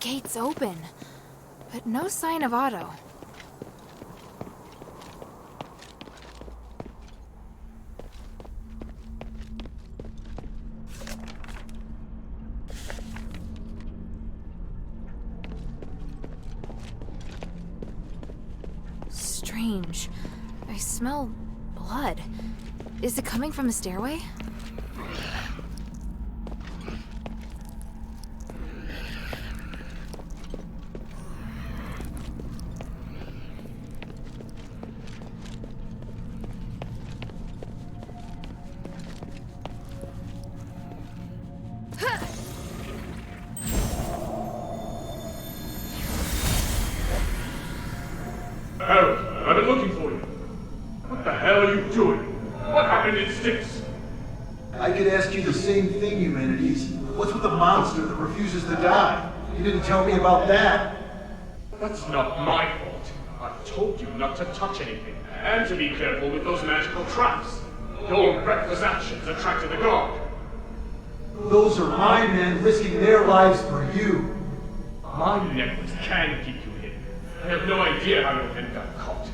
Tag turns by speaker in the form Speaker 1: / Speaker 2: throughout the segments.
Speaker 1: gate's open, but no sign of Otto. Strange. I smell blood. Is it coming from the stairway?
Speaker 2: Harold, I've been looking for you. What the hell are you doing? What happened in Styx?
Speaker 3: I could ask you the same thing, Humanities. What's with the monster that refuses to die? You didn't tell me about that.
Speaker 2: That's not my fault. I told you not to touch anything, and to be careful with those magical traps. Your reckless actions attracted the guard.
Speaker 3: Those are my men risking their lives for you.
Speaker 2: My necklace can keep you hidden. I have no idea how your men got caught.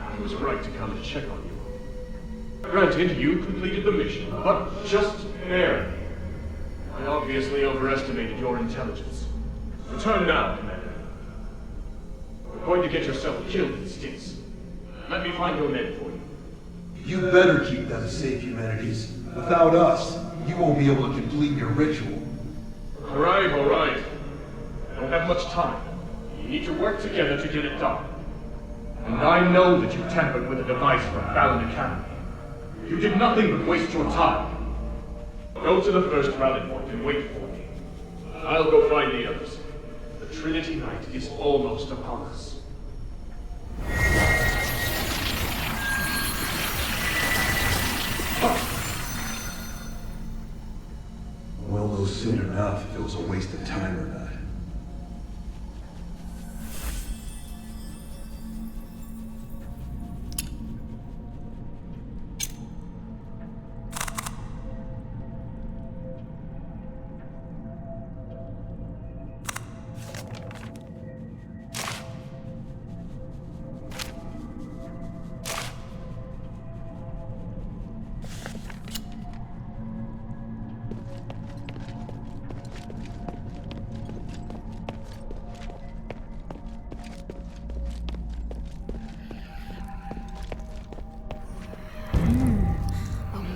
Speaker 2: I was right to come and check on you. Granted, you completed the mission, but just barely. I obviously overestimated your intelligence. Return now, Commander. You're going to get yourself killed in Styx. Let me find your men for you.
Speaker 3: You better keep them safe, Humanities. Without us, you won't be able to complete your ritual.
Speaker 2: All right. I don't have much time. You need to work together to get it done. And I know that you tampered with a device from Fallon Academy. You did nothing but waste your time. Go to the first rally point and wait for me. I'll go find the others. The Trinity Night is almost upon us.
Speaker 3: We'll know soon enough if it was a waste of time or not.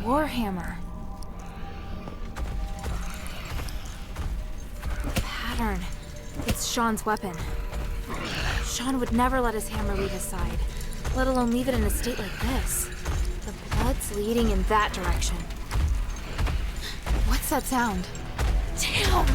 Speaker 1: Warhammer. Pattern. It's Sean's weapon. Sean would never let his hammer leave his side, let alone leave it in a state like this. The blood's leading in that direction. What's that sound? Damn!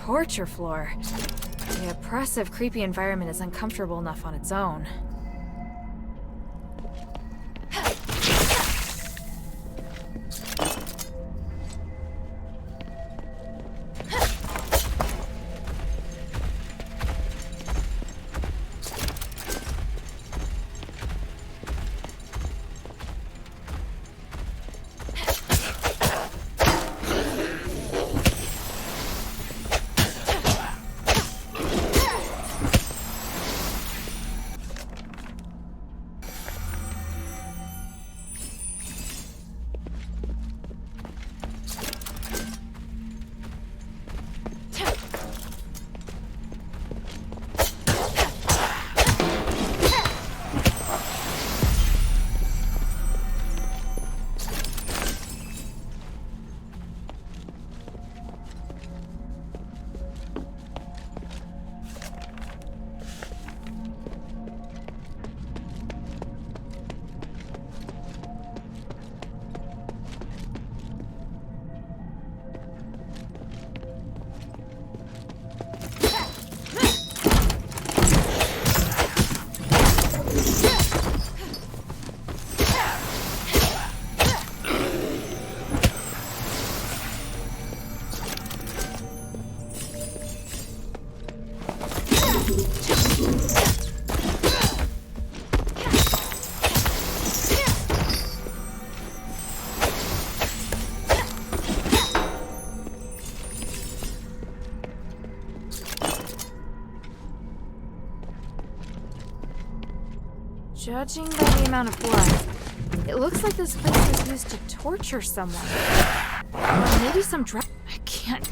Speaker 1: torture floor. The oppressive, creepy environment is uncomfortable enough on its own. Judging by the amount of blood, it looks like this place was used to torture someone. Or maybe some drug. I can't.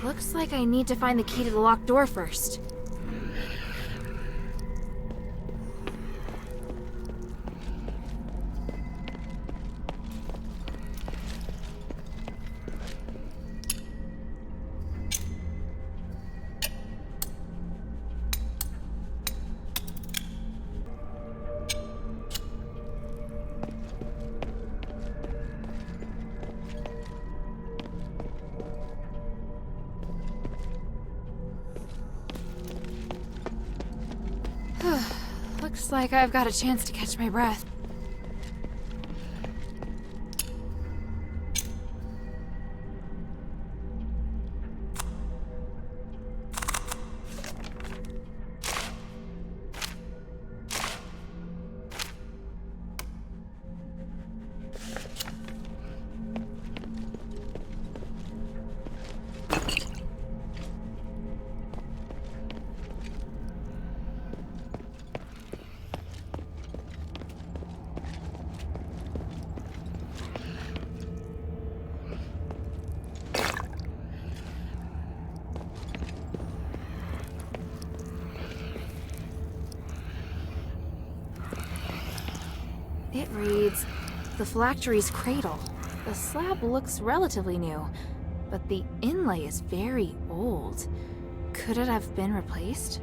Speaker 1: Looks like I need to find the key to the locked door first. Looks like I've got a chance to catch my breath. It reads, "The phylactery's cradle. The slab looks relatively new, but the inlay is very old. Could it have been replaced?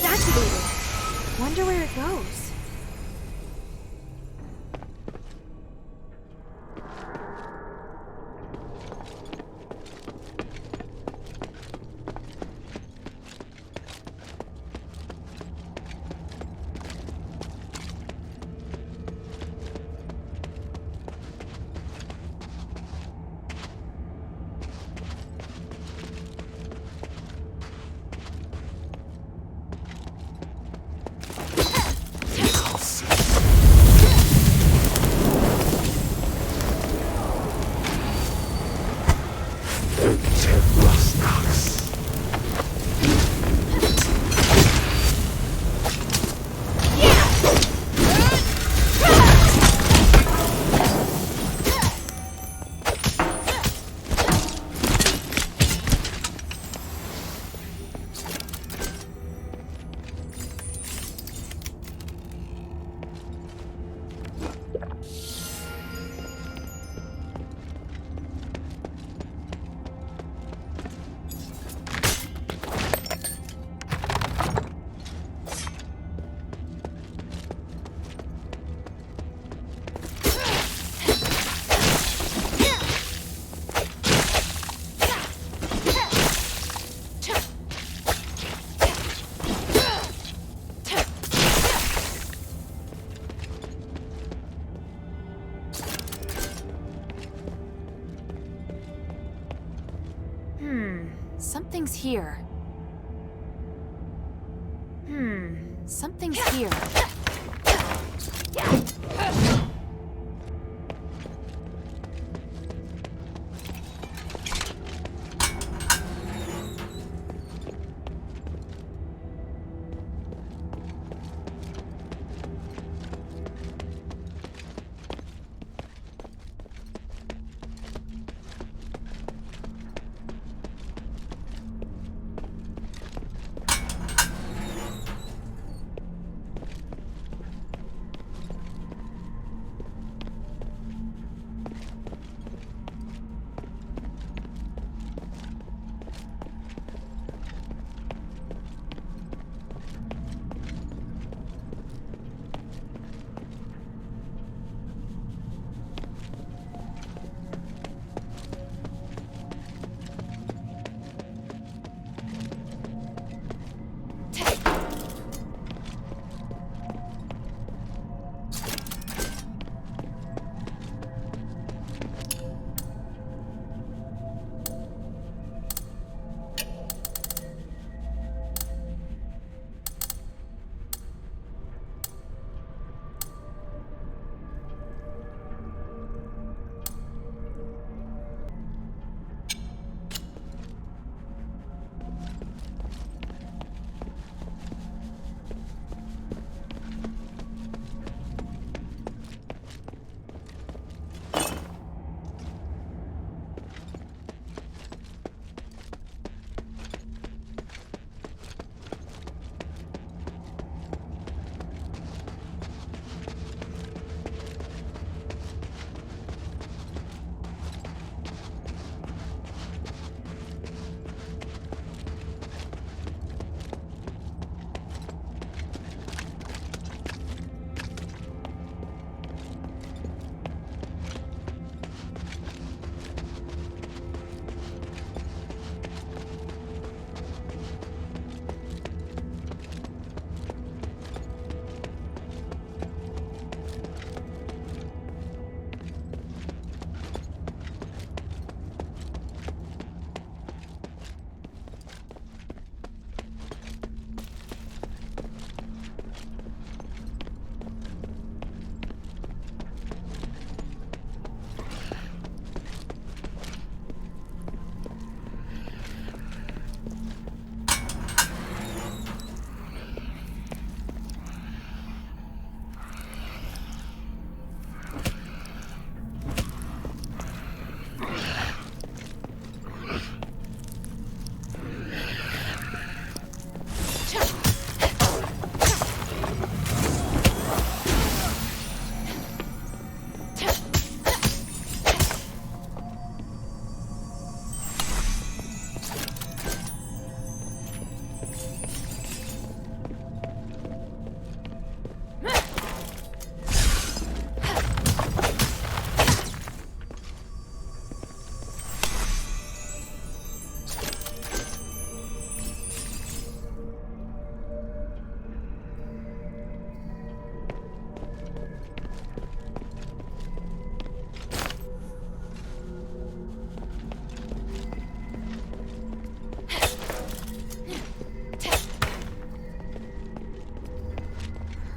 Speaker 1: activated. Wonder where it goes. Something's here. Something's here.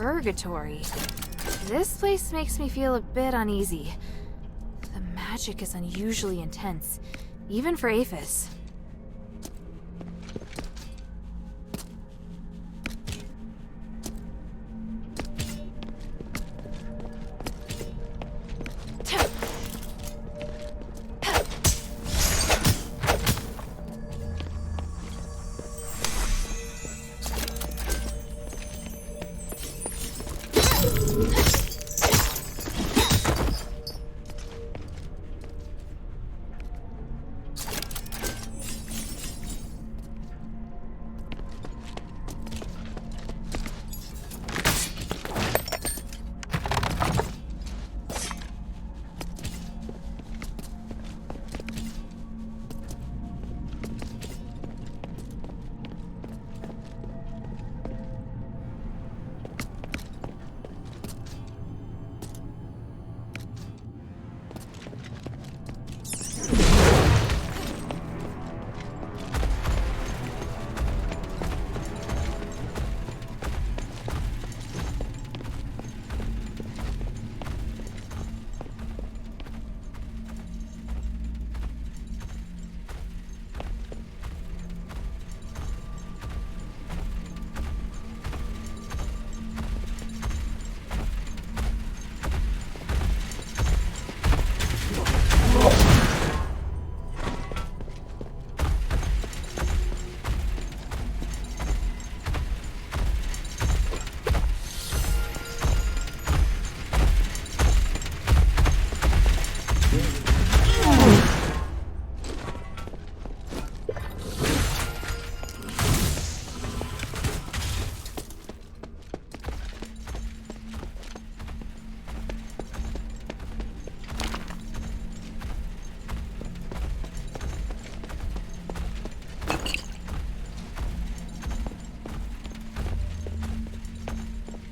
Speaker 1: Purgatory. This place makes me feel a bit uneasy. The magic is unusually intense, even for Afes.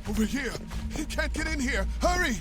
Speaker 4: Over here! He can't get in here! Hurry!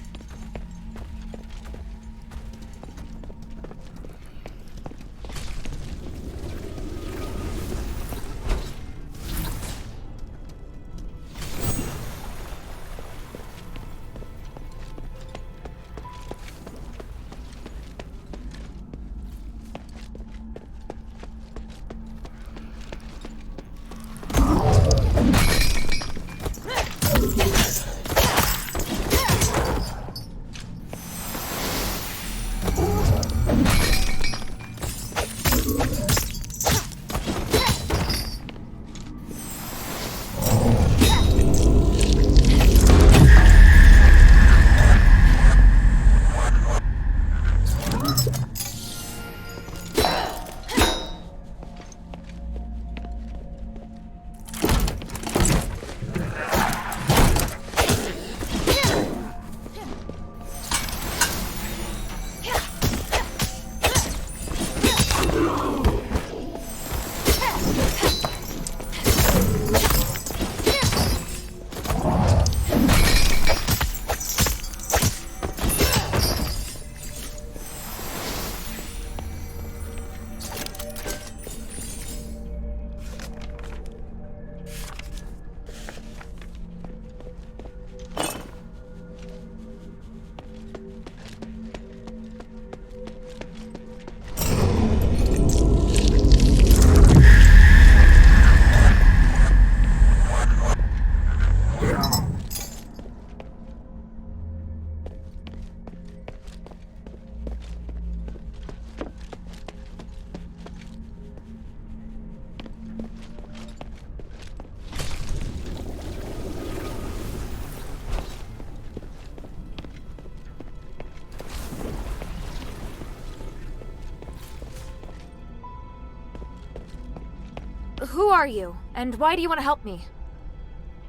Speaker 1: Who are you? And why do you want to help me?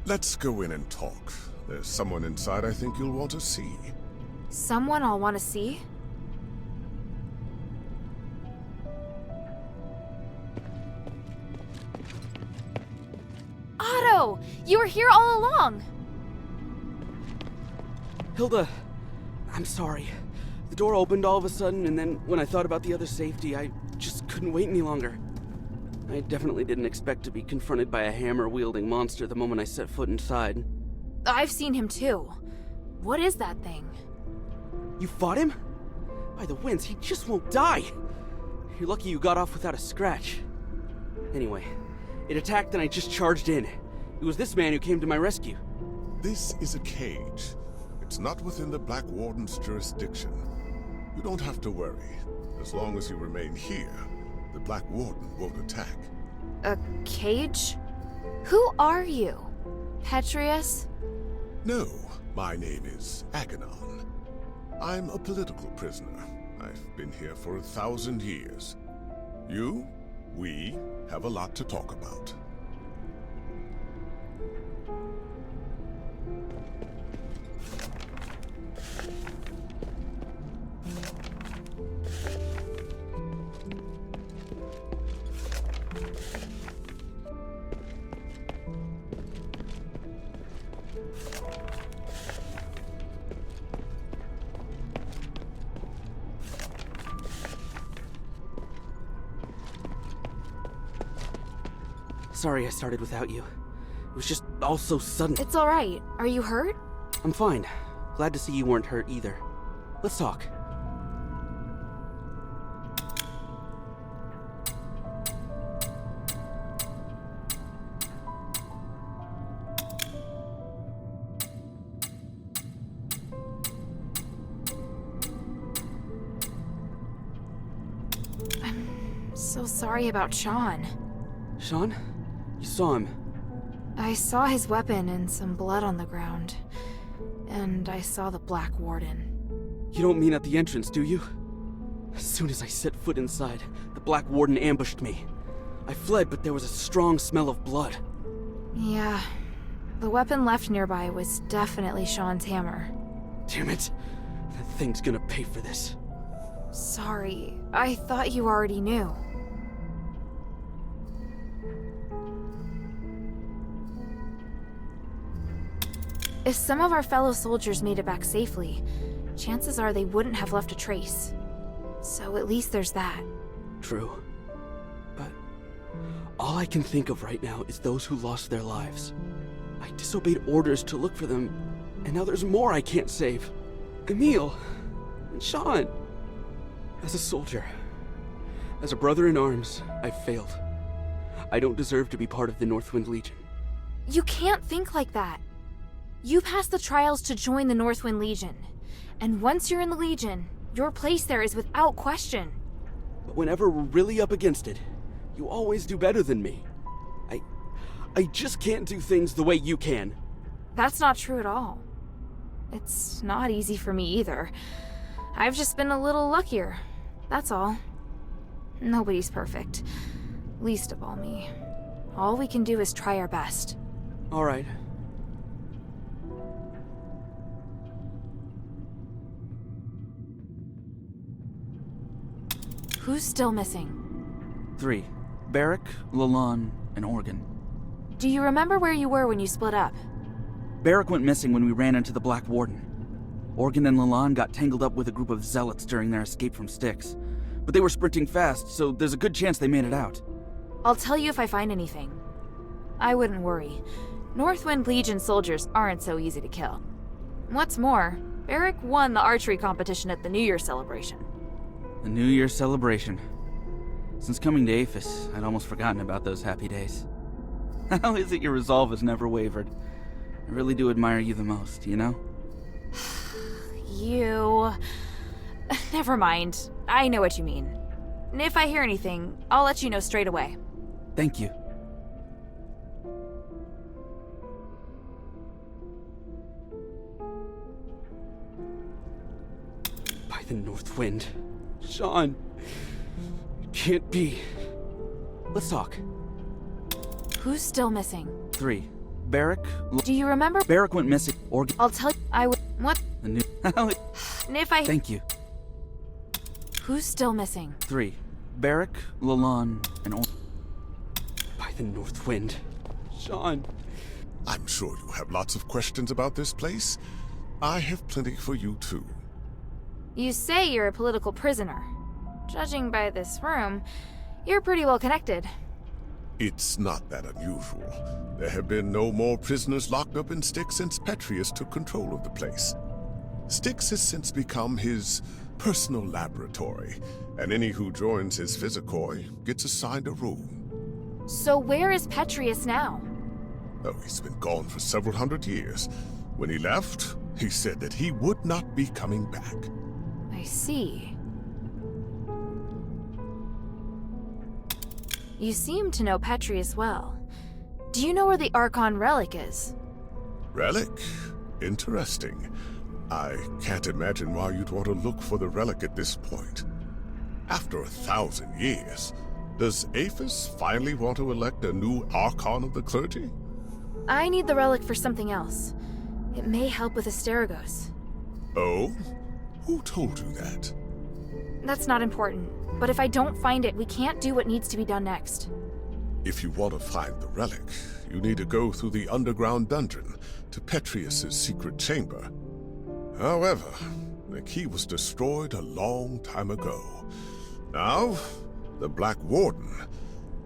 Speaker 4: Let's go in and talk. There's someone inside I think you'll want to see.
Speaker 1: Someone I'll want to see? Otto! You were here all along!
Speaker 5: Hilda, I'm sorry. The door opened all of a sudden, and then when I thought about the other safety, I just couldn't wait any longer. I definitely didn't expect to be confronted by a hammer-wielding monster the moment I set foot inside.
Speaker 1: I've seen him too. What is that thing?
Speaker 5: You fought him? By the winds, he just won't die. You're lucky you got off without a scratch. Anyway, it attacked and I just charged in. It was this man who came to my rescue.
Speaker 4: This is a cage. It's not within the Black Warden's jurisdiction. You don't have to worry. As long as you remain here, the Black Warden won't attack.
Speaker 1: A cage? Who are you? Petrius?
Speaker 4: No, my name is Aganon. I'm a political prisoner. I've been here for 1,000 years. We have a lot to talk about.
Speaker 5: Sorry I started without you. It was just all so sudden.
Speaker 1: It's alright. Are you hurt?
Speaker 5: I'm fine. Glad to see you weren't hurt either. Let's talk.
Speaker 1: I'm so sorry about Sean.
Speaker 5: Sean? You saw him.
Speaker 1: I saw his weapon and some blood on the ground. And I saw the Black Warden.
Speaker 5: You don't mean at the entrance, do you? As soon as I set foot inside, the Black Warden ambushed me. I fled, but there was a strong smell of blood.
Speaker 1: Yeah. The weapon left nearby was definitely Sean's hammer.
Speaker 5: Damn it. That thing's gonna pay for this.
Speaker 1: Sorry. I thought you already knew. If some of our fellow soldiers made it back safely, chances are they wouldn't have left a trace. So at least there's that.
Speaker 5: True. But all I can think of right now is those who lost their lives. I disobeyed orders to look for them, and now there's more I can't save. Emil and Sean. As a soldier, as a brother in arms, I've failed. I don't deserve to be part of the Northwind Legion.
Speaker 1: You can't think like that. You passed the trials to join the Northwind Legion. And once you're in the Legion, your place there is without question.
Speaker 5: But whenever we're really up against it, you always do better than me. I just can't do things the way you can.
Speaker 1: That's not true at all. It's not easy for me either. I've just been a little luckier. That's all. Nobody's perfect. Least of all me. All we can do is try our best.
Speaker 5: All right.
Speaker 1: Who's still missing?
Speaker 6: 3. Barrack, Lalon, and Organ.
Speaker 1: Do you remember where you were when you split up?
Speaker 6: Barrack went missing when we ran into the Black Warden. Organ and Lalon got tangled up with a group of zealots during their escape from Styx. But they were sprinting fast, so there's a good chance they made it out.
Speaker 1: I'll tell you if I find anything. I wouldn't worry. Northwind Legion soldiers aren't so easy to kill. What's more, Barrack won the archery competition at the New Year's celebration.
Speaker 6: The New Year's celebration. Since coming to Afes, I'd almost forgotten about those happy days. How is it your resolve has never wavered? I really do admire you the most, you know?
Speaker 1: You... Never mind. I know what you mean. If I hear anything, I'll let you know straight away.
Speaker 6: Thank you.
Speaker 5: By the North Wind. Sean. It can't be. Let's talk.
Speaker 1: Who's still missing?
Speaker 6: 3. Barrack.
Speaker 1: Do you remember?
Speaker 6: Barrack went missing. Organ.
Speaker 1: I'll tell you. I would. What?
Speaker 6: The new.
Speaker 1: If I.
Speaker 6: Thank you.
Speaker 1: Who's still missing?
Speaker 6: 3. Barrack, Lalon, and
Speaker 5: By the North Wind. Sean.
Speaker 4: I'm sure you have lots of questions about this place. I have plenty for you too.
Speaker 1: You say you're a political prisoner. Judging by this room, you're pretty well connected.
Speaker 4: It's not that unusual. There have been no more prisoners locked up in Styx since Petrius took control of the place. Styx has since become his personal laboratory, and any who joins his physicoi gets assigned a room.
Speaker 1: So where is Petrius now?
Speaker 4: Oh, he's been gone for several hundred years. When he left, he said that he would not be coming back.
Speaker 1: I see. You seem to know Petrius well. Do you know where the Archon relic is?
Speaker 4: Relic? Interesting. I can't imagine why you'd want to look for the relic at this point. After 1,000 years, does Afes finally want to elect a new Archon of the clergy?
Speaker 1: I need the relic for something else. It may help with Asterigos.
Speaker 4: Oh? Who told you that?
Speaker 1: That's not important, but if I don't find it, we can't do what needs to be done next.
Speaker 4: If you want to find the relic, you need to go through the underground dungeon to Petrius's secret chamber. However, the key was destroyed a long time ago. Now, the Black Warden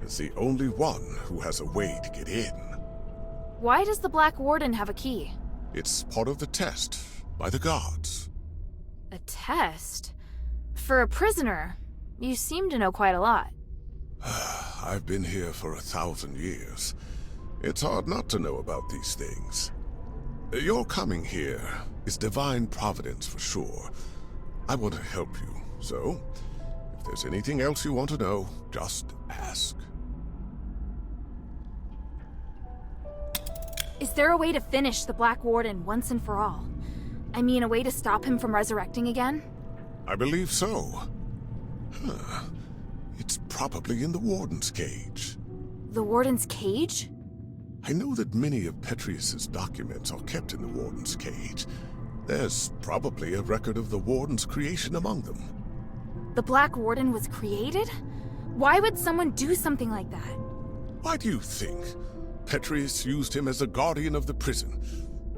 Speaker 4: is the only one who has a way to get in.
Speaker 1: Why does the Black Warden have a key?
Speaker 4: It's part of the test by the gods.
Speaker 1: A test? For a prisoner, you seem to know quite a lot.
Speaker 4: I've been here for 1,000 years. It's hard not to know about these things. Your coming here is divine providence for sure. I want to help you, so if there's anything else you want to know, just ask.
Speaker 1: Is there a way to finish the Black Warden once and for all? I mean, a way to stop him from resurrecting again?
Speaker 4: I believe so. It's probably in the Warden's cage.
Speaker 1: The Warden's cage?
Speaker 4: I know that many of Petrius's documents are kept in the Warden's cage. There's probably a record of the Warden's creation among them.
Speaker 1: The Black Warden was created? Why would someone do something like that?
Speaker 4: Why do you think? Petrius used him as a guardian of the prison,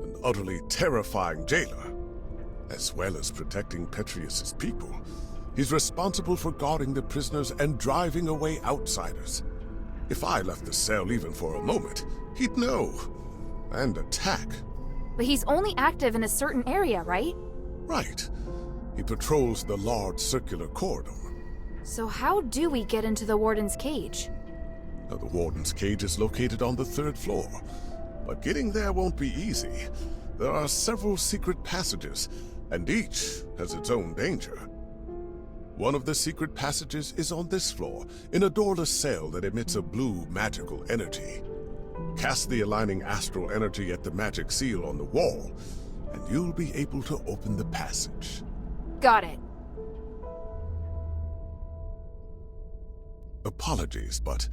Speaker 4: an utterly terrifying jailer. As well as protecting Petrius's people, he's responsible for guarding the prisoners and driving away outsiders. If I left the cell even for a moment, he'd know and attack.
Speaker 1: But he's only active in a certain area, right?
Speaker 4: Right. He patrols the large circular corridor.
Speaker 1: So how do we get into the Warden's cage?
Speaker 4: Now, the Warden's cage is located on the 3rd floor, but getting there won't be easy. There are several secret passages, and each has its own danger. One of the secret passages is on this floor, in a doorless cell that emits a blue magical energy. Cast the aligning astral energy at the magic seal on the wall, and you'll be able to open the passage.
Speaker 1: Got it.
Speaker 4: Apologies, but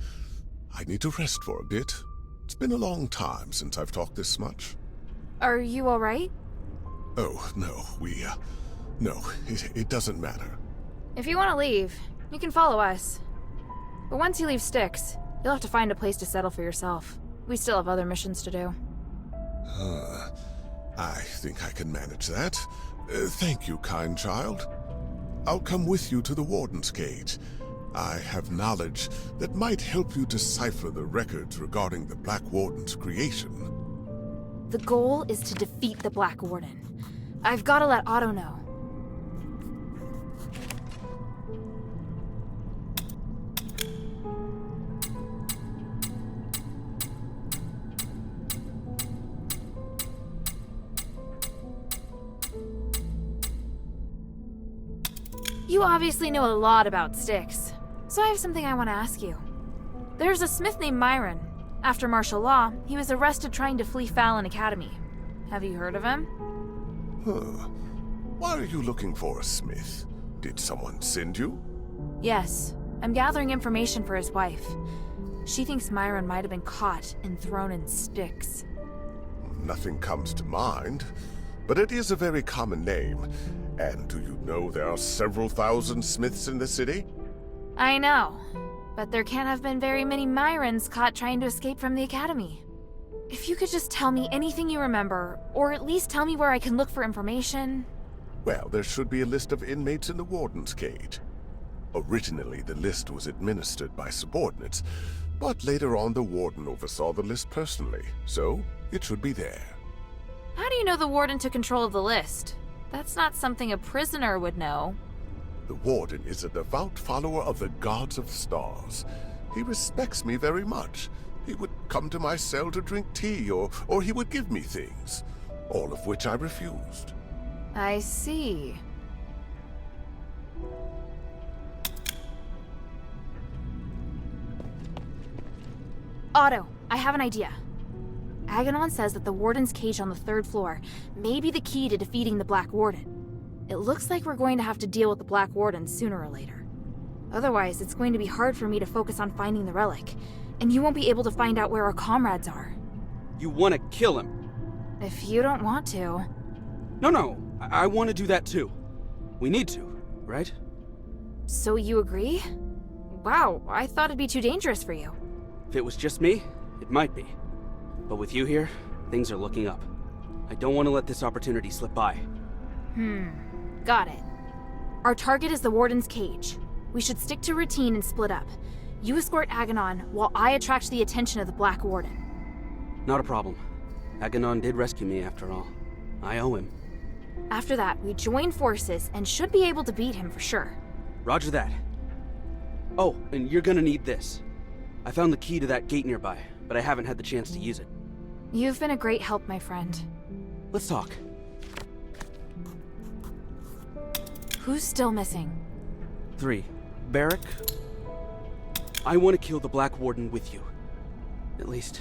Speaker 4: I need to rest for a bit. It's been a long time since I've talked this much.
Speaker 1: Are you alright?
Speaker 4: Oh, no, no, it doesn't matter.
Speaker 1: If you want to leave, you can follow us. But once you leave Styx, you'll have to find a place to settle for yourself. We still have other missions to do.
Speaker 4: I think I can manage that. Thank you, kind child. I'll come with you to the Warden's cage. I have knowledge that might help you decipher the records regarding the Black Warden's creation.
Speaker 1: The goal is to defeat the Black Warden. I've got to let Otto know. You obviously know a lot about Styx, so I have something I want to ask you. There's a smith named Myron. After martial law, he was arrested trying to flee Fallon Academy. Have you heard of him?
Speaker 4: Why are you looking for a smith? Did someone send you?
Speaker 1: Yes, I'm gathering information for his wife. She thinks Myron might have been caught and thrown in Styx.
Speaker 4: Nothing comes to mind, but it is a very common name. And do you know there are several thousand smiths in the city?
Speaker 1: I know, but there can't have been very many Myrons caught trying to escape from the academy. If you could just tell me anything you remember, or at least tell me where I can look for information.
Speaker 4: Well, there should be a list of inmates in the Warden's cage. Originally, the list was administered by subordinates, But later on, the warden oversaw the list personally, so it should be there.
Speaker 1: How do you know the warden took control of the list? That's not something a prisoner would know.
Speaker 4: The warden is a devout follower of the gods of stars. He respects me very much. He would come to my cell to drink tea, or he would give me things, all of which I refused.
Speaker 1: I see. Otto, I have an idea. Aganon says that the warden's cage on the 3rd floor may be the key to defeating the Black Warden. It looks like we're going to have to deal with the Black Warden sooner or later. Otherwise, it's going to be hard for me to focus on finding the relic, and you won't be able to find out where our comrades are.
Speaker 5: You want to kill him?
Speaker 1: If you don't want to.
Speaker 5: No, I want to do that too. We need to, right?
Speaker 1: So you agree? Wow, I thought it'd be too dangerous for you.
Speaker 5: If it was just me, it might be. But with you here, things are looking up. I don't want to let this opportunity slip by.
Speaker 1: Got it. Our target is the warden's cage. We should stick to routine and split up. You escort Aganon, while I attract the attention of the Black Warden.
Speaker 5: Not a problem. Aganon did rescue me after all. I owe him.
Speaker 1: After that, we join forces and should be able to beat him for sure.
Speaker 5: Roger that. Oh, and you're gonna need this. I found the key to that gate nearby, but I haven't had the chance to use it.
Speaker 1: You've been a great help, my friend.
Speaker 5: Let's talk.
Speaker 1: Who's still missing?
Speaker 5: 3. Barrack. I want to kill the Black Warden with you. At least,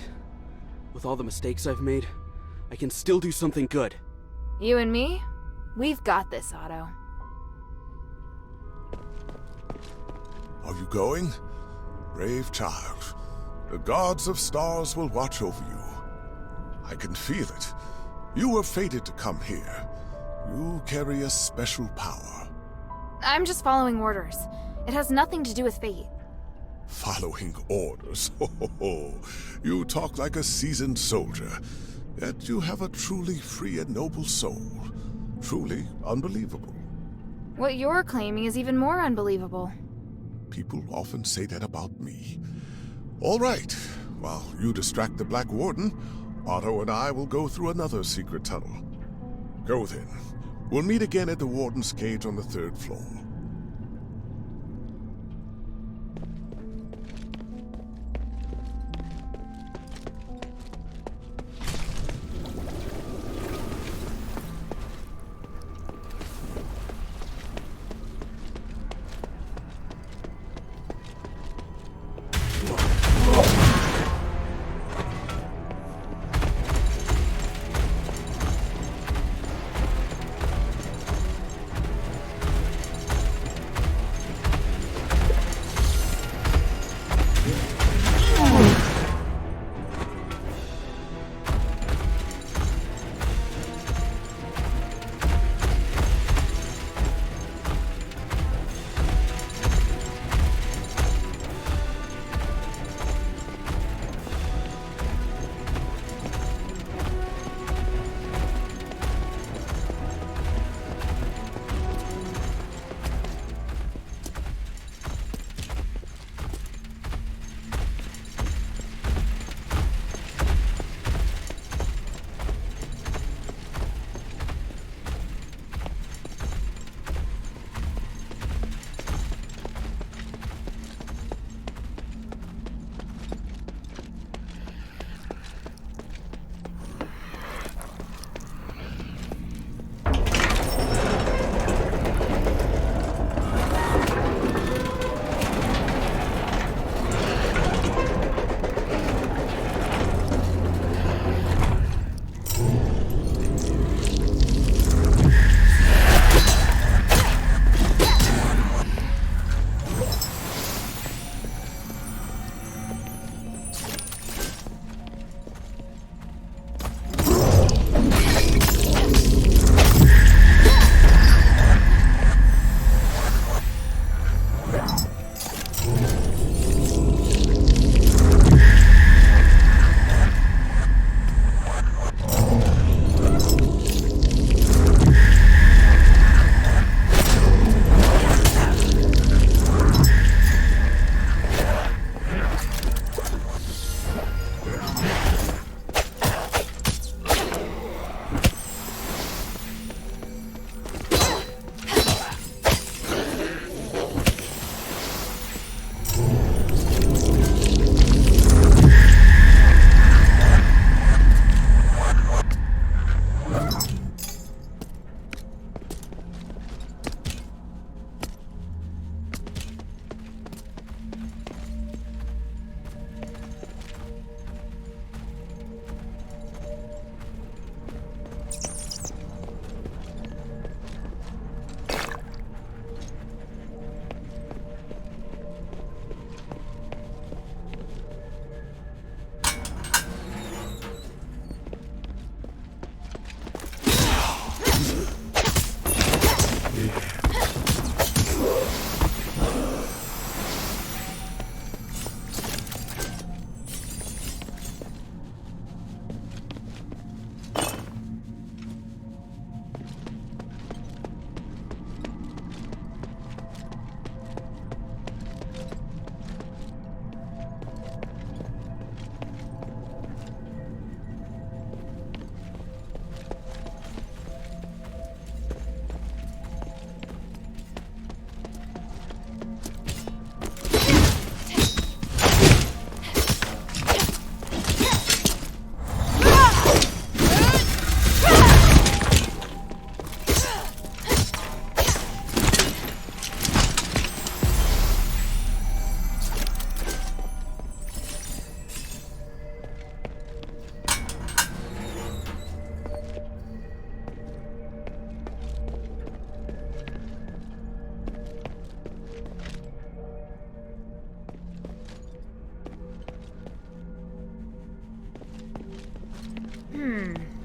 Speaker 5: with all the mistakes I've made, I can still do something good.
Speaker 1: You and me? We've got this, Otto.
Speaker 4: Are you going? Brave child. The gods of stars will watch over you. I can feel it. You were fated to come here. You carry a special power.
Speaker 1: I'm just following orders. It has nothing to do with fate.
Speaker 4: Following orders? You talk like a seasoned soldier. Yet you have a truly free and noble soul. Truly unbelievable.
Speaker 1: What you're claiming is even more unbelievable.
Speaker 4: People often say that about me. All right. While you distract the Black Warden, Otto and I will go through another secret tunnel. Go then. We'll meet again at the Warden's cage on the 3rd floor.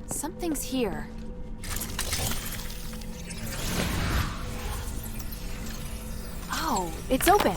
Speaker 1: Something's here. Oh, it's open.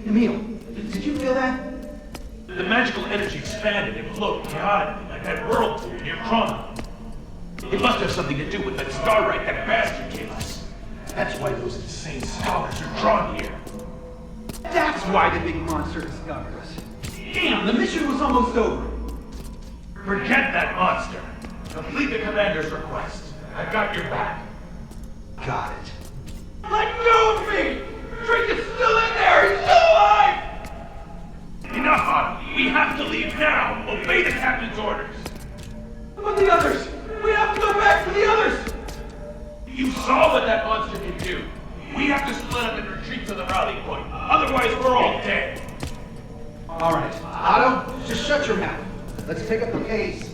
Speaker 3: Emil, did you feel that?
Speaker 2: The magical energy expanded and flowed chaotically like that whirlpool near Chronon. It must have something to do with that starlight that bastard gave us. That's why those insane scholars are drawn here.
Speaker 3: That's why the big monster discovered us. Damn, the mission was almost over.
Speaker 2: Forget that monster. Complete the commander's request. I've got your back.
Speaker 3: Got it.
Speaker 2: Let go of me! Drake is still in there! He's still alive! Enough, Otto. We have to leave now. Obey the captain's orders.
Speaker 3: But the others! We have to go back for the others!
Speaker 2: You saw what that monster can do. We have to split up and retreat to the rally point. Otherwise, we're all dead.
Speaker 3: All right, Otto, just shut your mouth. Let's pick up the pace.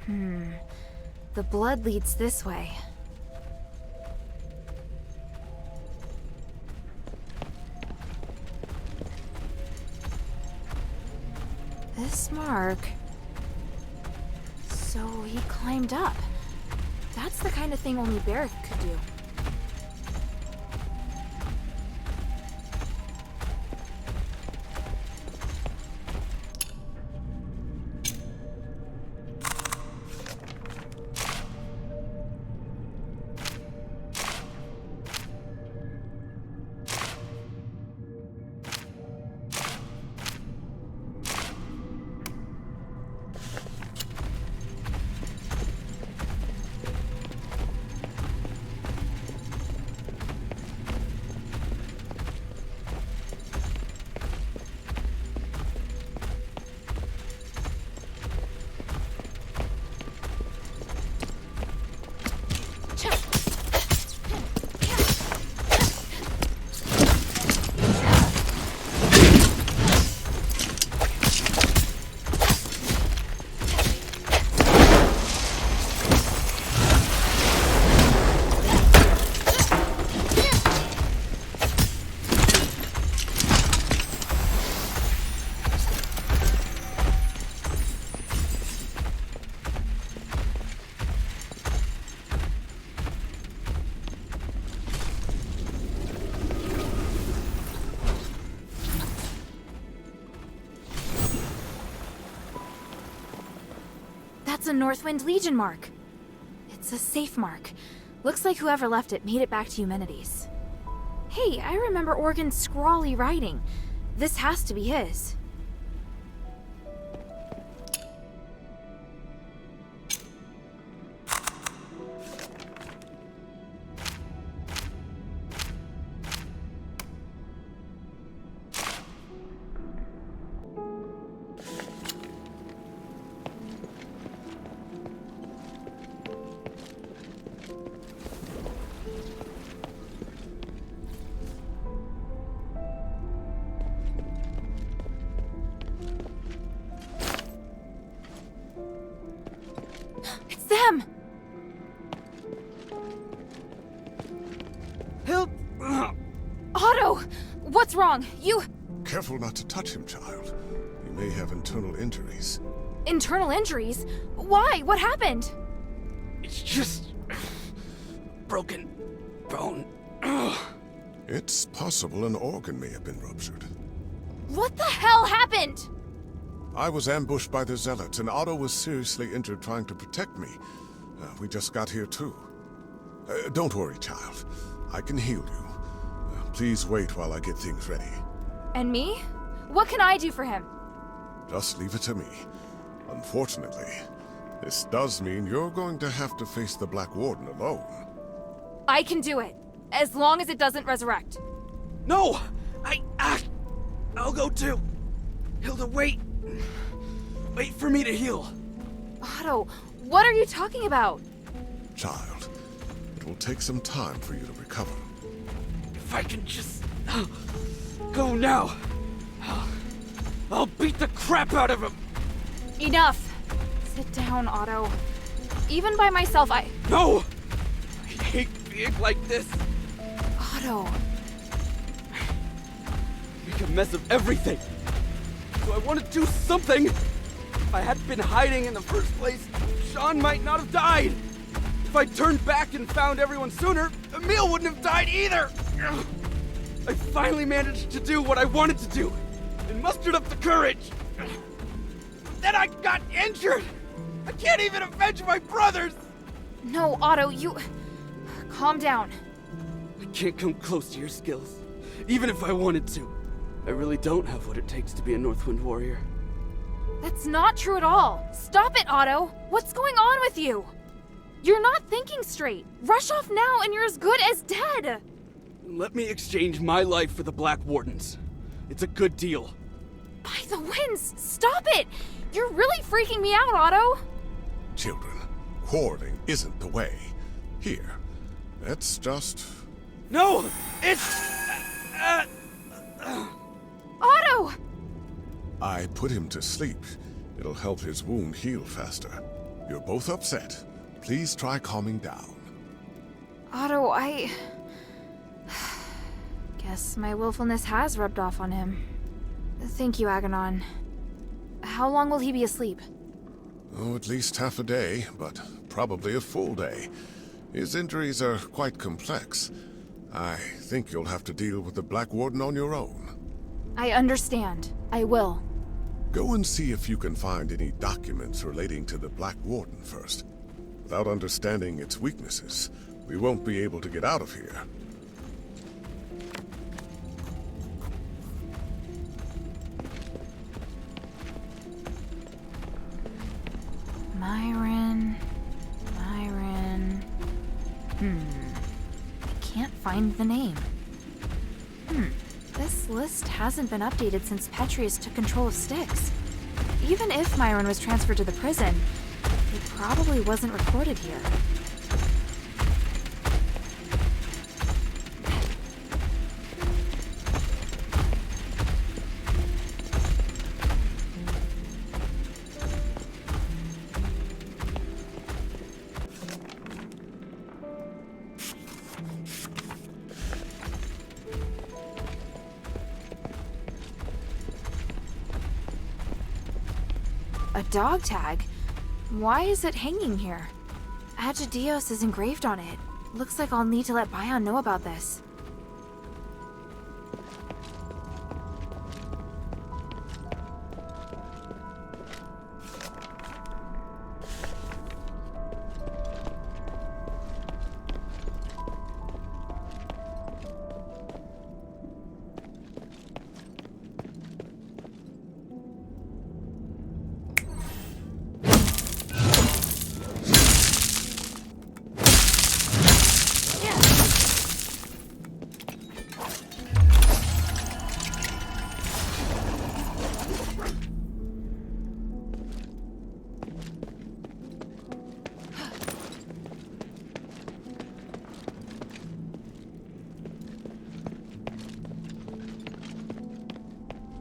Speaker 1: The blood leads this way. This mark... So he climbed up. That's the kind of thing only Barrack could do. That's a Northwind Legion mark. It's a safe mark. Looks like whoever left it made it back to Eumenides. Hey, I remember Organ's scrawly writing. This has to be his. Them!
Speaker 5: Help!
Speaker 1: Otto! What's wrong? You...
Speaker 4: Careful not to touch him, child. You may have internal injuries.
Speaker 1: Internal injuries? Why? What happened?
Speaker 5: It's just... broken bone.
Speaker 4: It's possible an organ may have been ruptured.
Speaker 1: What the hell happened?
Speaker 4: I was ambushed by the Zealots, and Otto was seriously injured trying to protect me. We just got here, too. Don't worry, child. I can heal you. Please wait while I get things ready.
Speaker 1: And me? What can I do for him?
Speaker 4: Just leave it to me. Unfortunately, this does mean you're going to have to face the Black Warden alone.
Speaker 1: I can do it, as long as it doesn't resurrect.
Speaker 5: No! I'll go too. Hilda, wait. Wait for me to heal.
Speaker 1: Otto, what are you talking about?
Speaker 4: Child, it will take some time for you to recover.
Speaker 5: If I can just go now, I'll beat the crap out of him.
Speaker 1: Enough. Sit down, Otto. Even by myself,
Speaker 5: No! I hate being like this.
Speaker 1: Otto.
Speaker 5: Make a mess of everything. So I want to do something. If I hadn't been hiding in the first place, Sean might not have died. If I turned back and found everyone sooner, Emil wouldn't have died either. I finally managed to do what I wanted to do and mustered up the courage. Then I got injured. I can't even avenge my brothers.
Speaker 1: No, Otto, you... Calm down.
Speaker 5: I can't come close to your skills, even if I wanted to. I really don't have what it takes to be a Northwind warrior.
Speaker 1: That's not true at all. Stop it, Otto. What's going on with you? You're not thinking straight. Rush off now and you're as good as dead.
Speaker 5: Let me exchange my life for the Black Warden's. It's a good deal.
Speaker 1: By the winds, stop it! You're really freaking me out, Otto.
Speaker 4: Children, quarreling isn't the way. Here, let's just...
Speaker 5: No! It's...
Speaker 1: Otto!
Speaker 4: I put him to sleep. It'll help his wound heal faster. You're both upset. Please try calming down.
Speaker 1: Otto, I... guess my willfulness has rubbed off on him. Thank you, Aganon. How long will he be asleep?
Speaker 4: Oh, at least half a day, but probably a full day. His injuries are quite complex. I think you'll have to deal with the Black Warden on your own.
Speaker 1: I understand. I will.
Speaker 4: Go and see if you can find any documents relating to the Black Warden first. Without understanding its weaknesses, we won't be able to get out of here.
Speaker 1: Myron... I can't find the name. This list hasn't been updated since Petrius took control of Styx. Even if Myron was transferred to the prison, it probably wasn't recorded here. A dog tag? Why is it hanging here? Agidios is engraved on it. Looks like I'll need to let Bion know about this.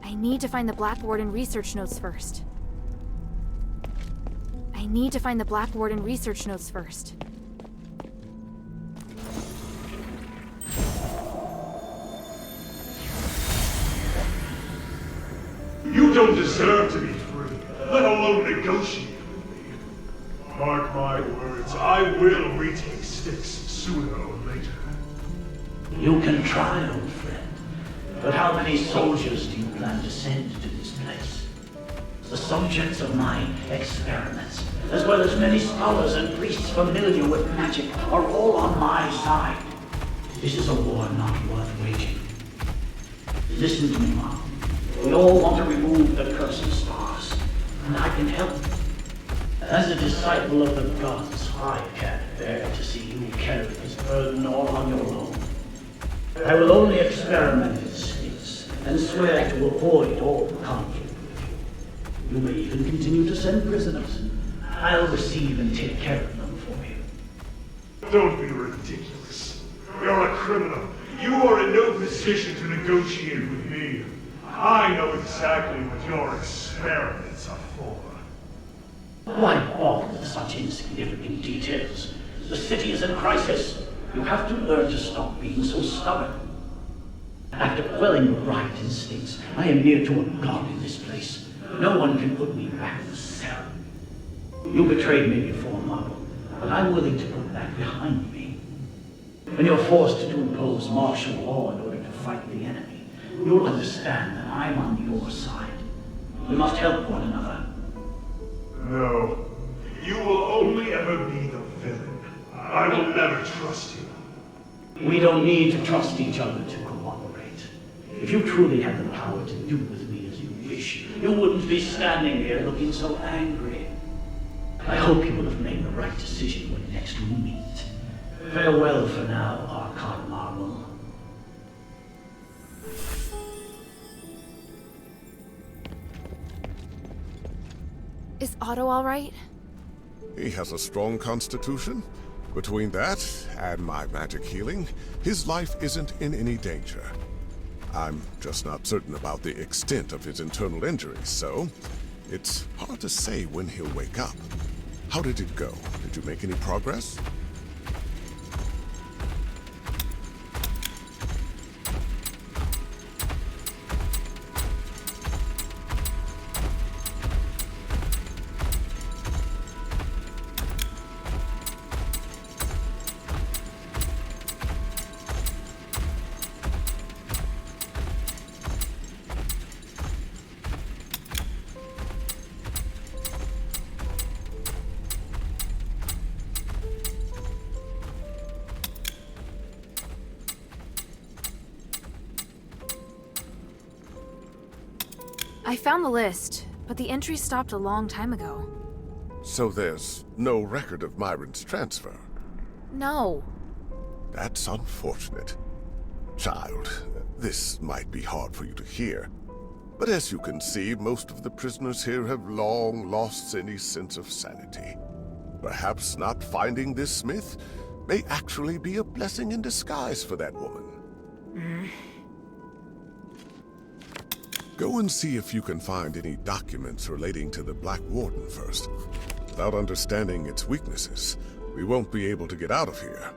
Speaker 1: I need to find the Black Warden research notes first.
Speaker 2: You don't deserve to be free, let alone negotiate with me. Mark my words, I will retake Styx sooner or later.
Speaker 7: You can try, old friend. But how many soldiers do you plan to send to this place? The subjects of my experiments, as well as many scholars and priests familiar with magic, are all on my side. This is a war not worth waging. Listen to me, Mom. We all want to remove the curse of stars, and I can help. As a disciple of the gods, I can't bear to see you carry this burden all on your own. I will only experiment with Styx, and swear to avoid all conflict with you. You may even continue to send prisoners. I'll receive and take care of them for you.
Speaker 2: Don't be ridiculous. You're a criminal. You are in no position to negotiate with me. I know exactly what your experiments are for.
Speaker 7: Wipe off with such insignificant details. The city is in crisis. You have to learn to stop being so stubborn. After quelling your right instincts, I am near to a god in this place. No one can put me back in the cell. You betrayed me before, Marvel, but I'm willing to put that behind me. When you're forced to impose martial law in order to fight the enemy, you'll understand that I'm on your side. We must help one another.
Speaker 2: No. You will only ever be the villain. I will never trust you.
Speaker 7: We don't need to trust each other to cooperate. If you truly had the power to do with me as you wish, you wouldn't be standing here looking so angry. I hope you will have made the right decision when next we meet. Farewell for now, Archon Marvel.
Speaker 1: Is Otto all right?
Speaker 4: He has a strong constitution. Between that and my magic healing, his life isn't in any danger. I'm just not certain about the extent of his internal injuries, so it's hard to say when he'll wake up. How did it go? Did you make any progress?
Speaker 1: I found the list, but the entry stopped a long time ago.
Speaker 4: So there's no record of Myron's transfer?
Speaker 1: No.
Speaker 4: That's unfortunate. Child, this might be hard for you to hear, but as you can see, most of the prisoners here have long lost any sense of sanity. Perhaps not finding this smith may actually be a blessing in disguise for that woman. Go and see if you can find any documents relating to the Black Warden first. Without understanding its weaknesses, we won't be able to get out of here.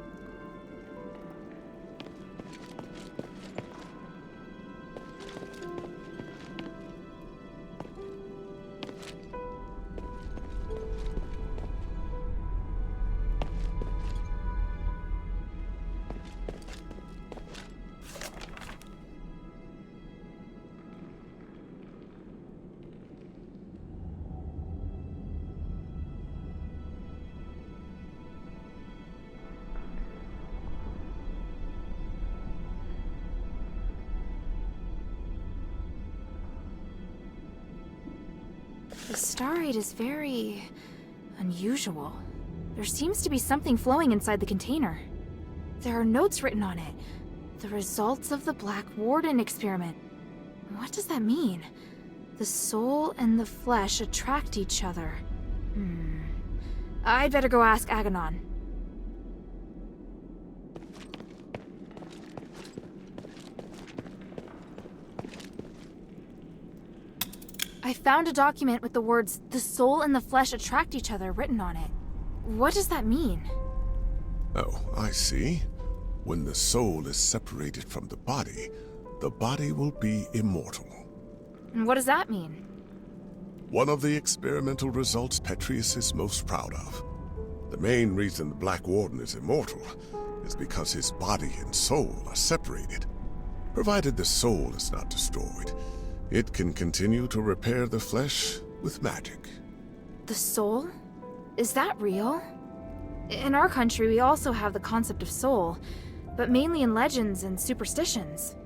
Speaker 1: The starite is very unusual. There seems to be something flowing inside the container. There are notes written on it. The results of the Black Warden experiment. What does that mean? The soul and the flesh attract each other. I'd better go ask Aganon. I found a document with the words, "The soul and the flesh attract each other," written on it. What does that mean?
Speaker 4: Oh, I see. When the soul is separated from the body will be immortal.
Speaker 1: And what does that mean?
Speaker 4: One of the experimental results Petrius is most proud of. The main reason the Black Warden is immortal is because his body and soul are separated. Provided the soul is not destroyed, it can continue to repair the flesh with magic.
Speaker 1: The soul? Is that real? In our country, we also have the concept of soul, but mainly in legends and superstitions.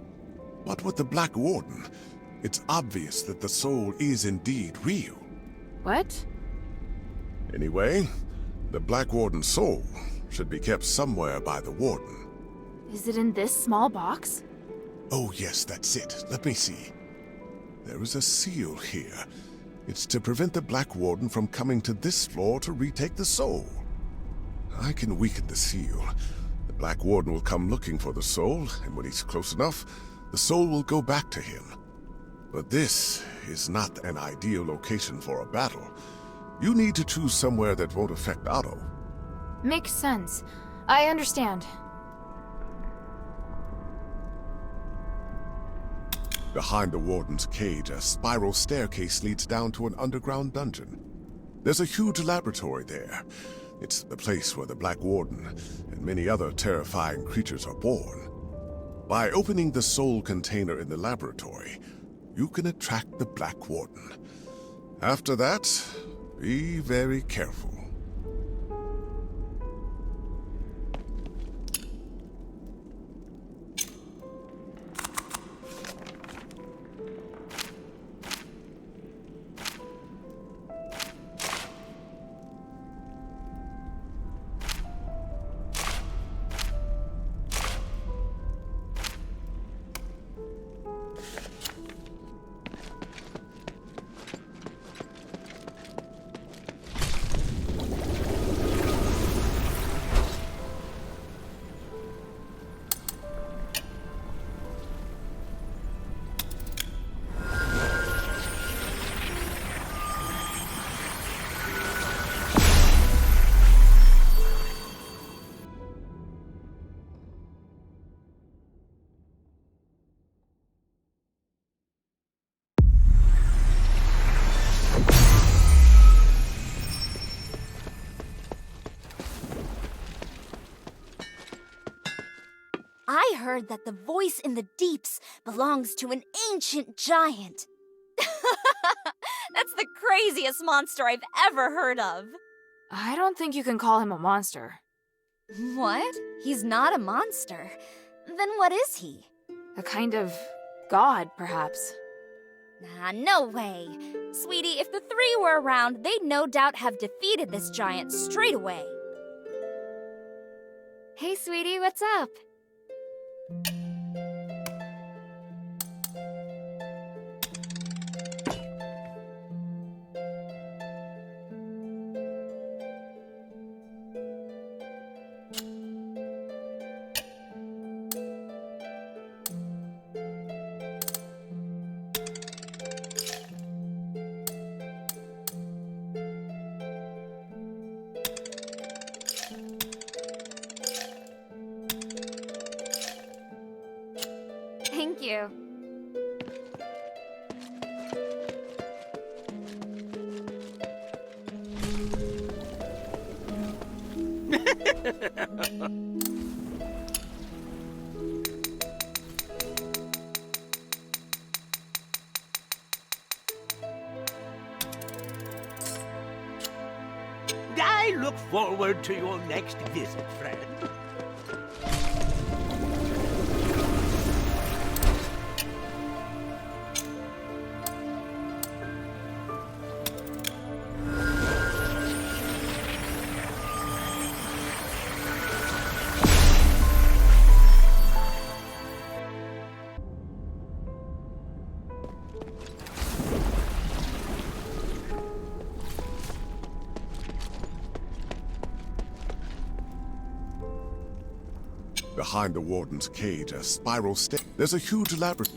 Speaker 4: But with the Black Warden, it's obvious that the soul is indeed real.
Speaker 1: What?
Speaker 4: Anyway, the Black Warden's soul should be kept somewhere by the Warden.
Speaker 1: Is it in this small box?
Speaker 4: Oh yes, that's it. Let me see. There is a seal here. It's to prevent the Black Warden from coming to this floor to retake the soul. I can weaken the seal. The Black Warden will come looking for the soul, and when he's close enough, the soul will go back to him. But this is not an ideal location for a battle. You need to choose somewhere that won't affect Otto.
Speaker 1: Makes sense. I understand.
Speaker 4: Behind the Warden's cage, a spiral staircase leads down to an underground dungeon. There's a huge laboratory there. It's the place where the Black Warden and many other terrifying creatures are born. By opening the soul container in the laboratory, you can attract the Black Warden. After that, be very careful.
Speaker 8: heard that the voice in the deeps belongs to an ancient giant. That's the craziest monster I've ever heard of.
Speaker 1: I don't think you can call him a monster.
Speaker 8: What? He's not a monster. Then what is he?
Speaker 1: A kind of god, perhaps.
Speaker 8: No way. Sweetie, if the three were around, they'd no doubt have defeated this giant straight away. Hey, sweetie, what's up? Thank you.
Speaker 9: I look forward to your next visit, friend.
Speaker 4: Behind the warden's cage, a spiral stair. There's a huge labyrinth.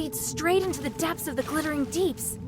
Speaker 1: leads straight into the depths of the glittering deeps.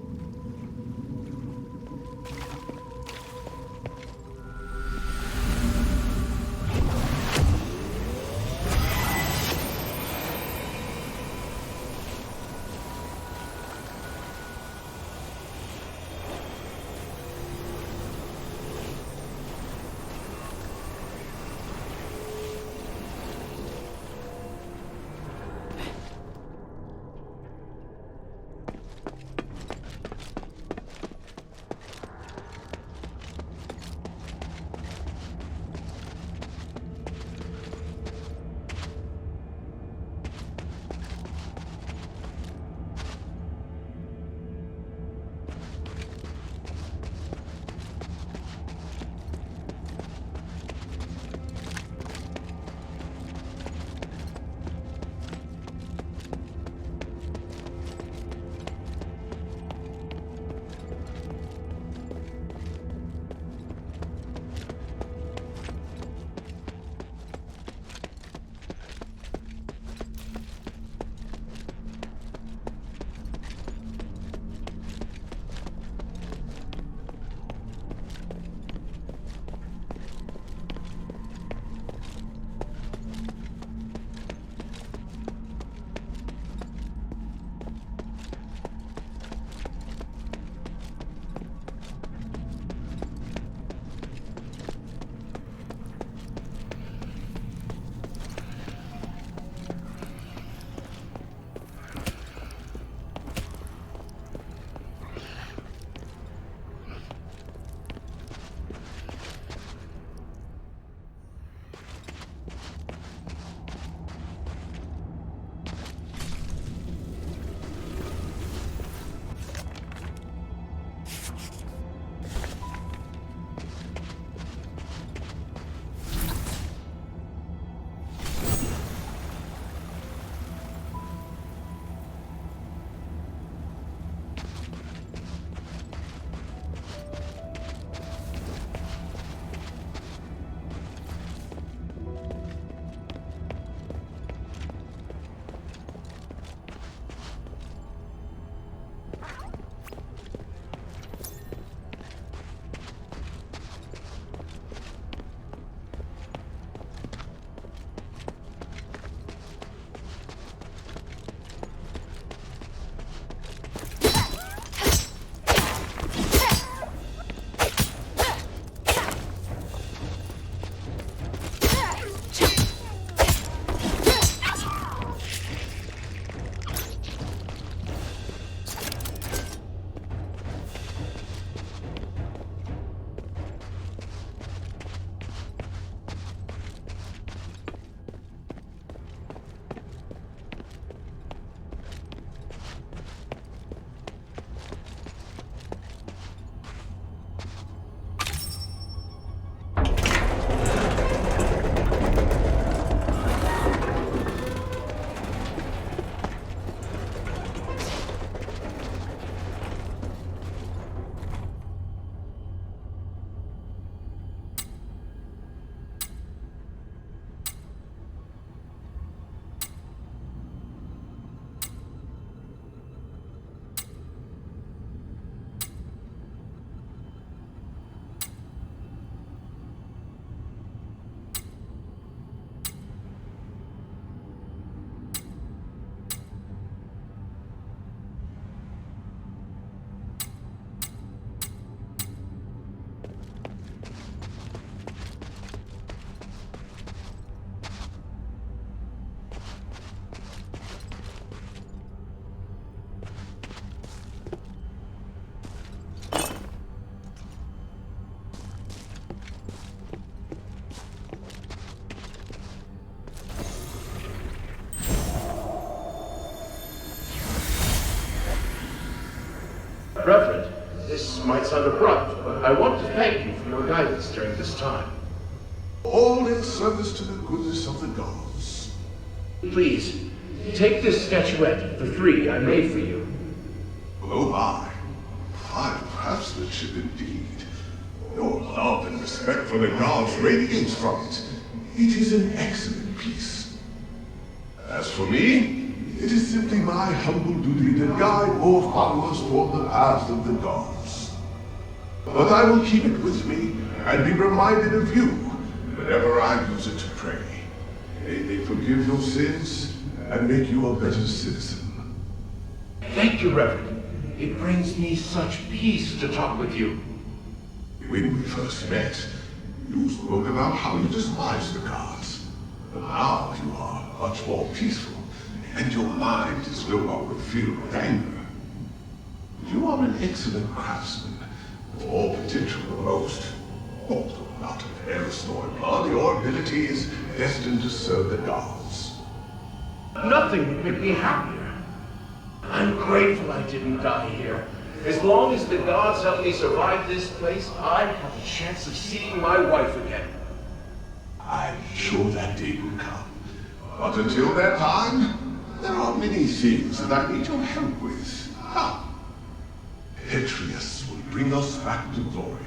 Speaker 2: Reverend, this might sound abrupt, but I want to thank you for your guidance during this time.
Speaker 4: All in service to the goodness of the gods.
Speaker 2: Please, take this statuette, the 3 I made for you.
Speaker 4: Oh my, fine craftsmanship indeed. Your love and respect for the gods radiates from it. It is an excellent piece. As for me, It is simply my humble duty to guide more followers toward the path of the gods. But I will keep it with me and be reminded of you whenever I use it to pray. May they forgive your sins and make you a better citizen.
Speaker 2: Thank you, Reverend. It brings me such peace to talk with you.
Speaker 4: When we first met, you spoke about how you despise the gods. But now you are much more peaceful, and your mind is no longer filled with anger. You are an excellent craftsman, all potential the most. Although not of Eris nor blood, your ability is destined to serve the gods.
Speaker 2: Nothing would make me happier. I'm grateful I didn't die here. As long as the gods help me survive this place, I have a chance of seeing my wife again.
Speaker 4: I'm sure that day will come. But until that time, there are many things that I need your help with. Petrius will bring us back to glory.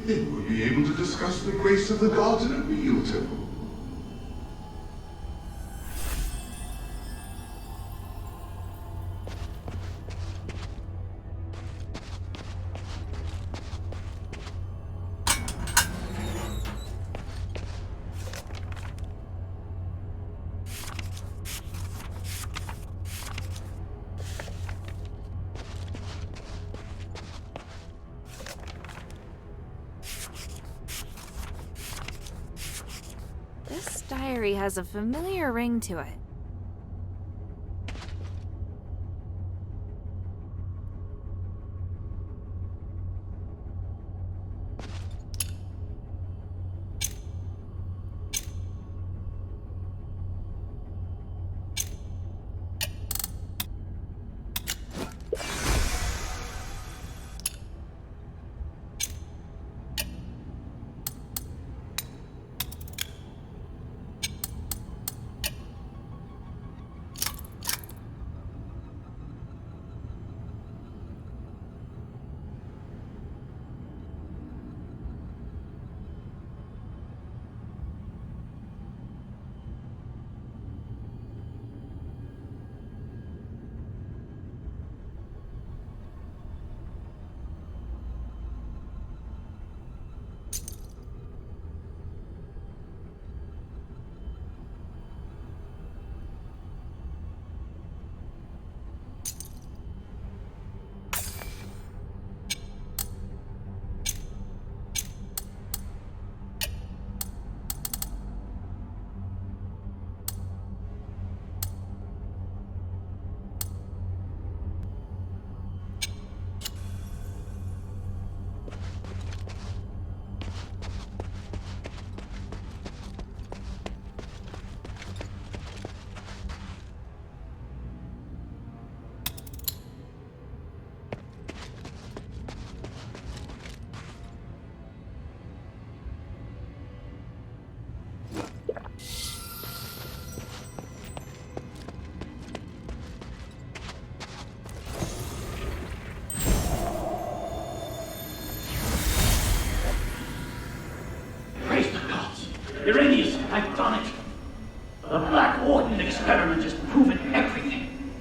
Speaker 4: Then we'll be able to discuss the grace of the gods in a real temple.
Speaker 1: This diary has a familiar ring to it.
Speaker 7: Iranius, I've done it. The Black Warden experiment has proven everything.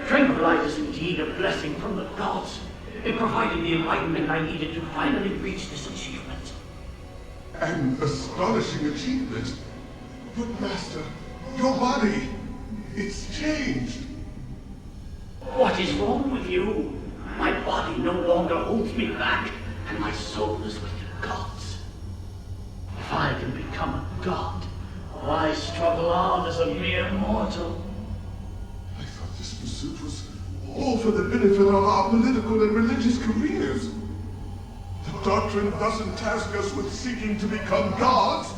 Speaker 7: Tranquilize is indeed a blessing from the gods. It provided the enlightenment I needed to finally reach this achievement.
Speaker 4: An astonishing achievement. But Master, your body, it's changed.
Speaker 7: What is wrong with you? My body no longer holds me back, and my soul is with the gods. If I can become a god, why struggle on as a mere mortal?
Speaker 4: I thought this pursuit was all for the benefit of our political and religious careers. The doctrine doesn't task us with seeking to become gods.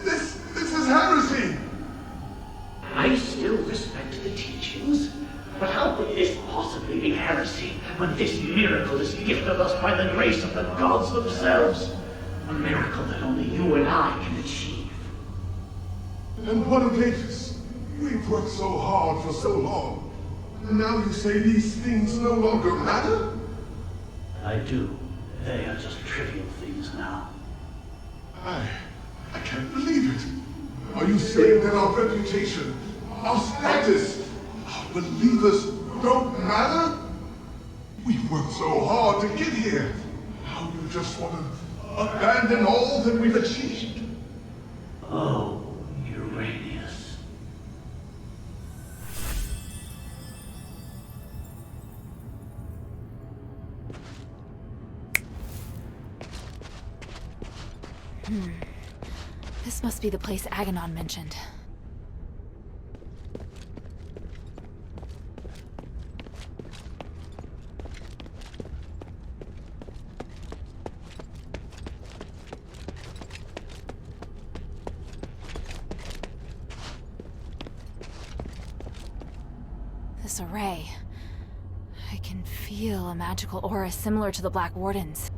Speaker 4: This is heresy.
Speaker 7: I still respect the teachings, but how could this possibly be heresy when this miracle is gifted us by the grace of the gods themselves? A miracle that only you and I can achieve.
Speaker 4: And what of Afes? We've worked so hard for so long. And now you say these things no longer matter?
Speaker 7: I do. They are just trivial things now.
Speaker 4: I can't believe it. Are you saying that our reputation, our status,
Speaker 10: Believers don't matter? We've worked so hard to get here. How you just want to abandon all that we've achieved?
Speaker 7: Oh, Uranius.
Speaker 1: This must be the place Aganon mentioned. This array. I can feel a magical aura similar to the Black Warden's.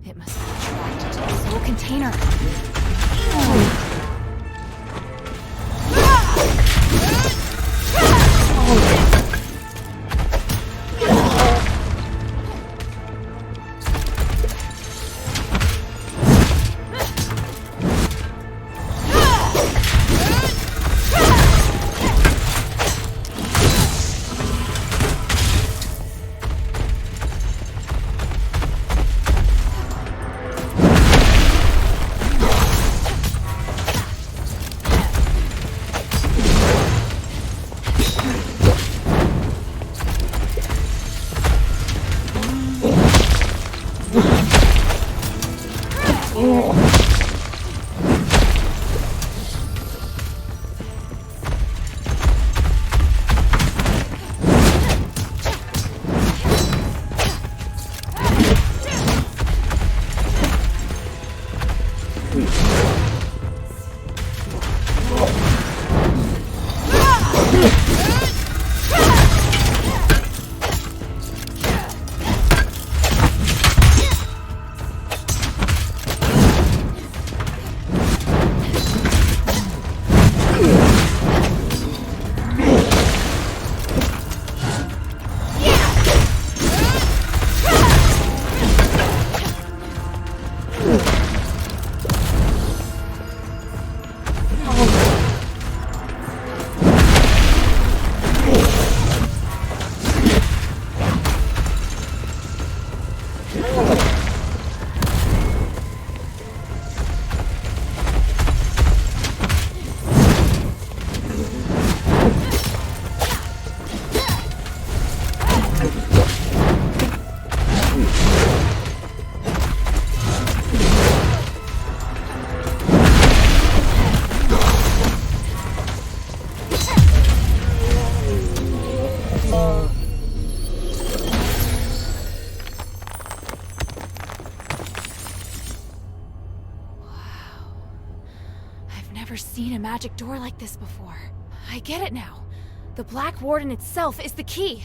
Speaker 1: It must be attracted to this whole container. Seen a magic door like this before. I get it now. The Black Warden itself is the key.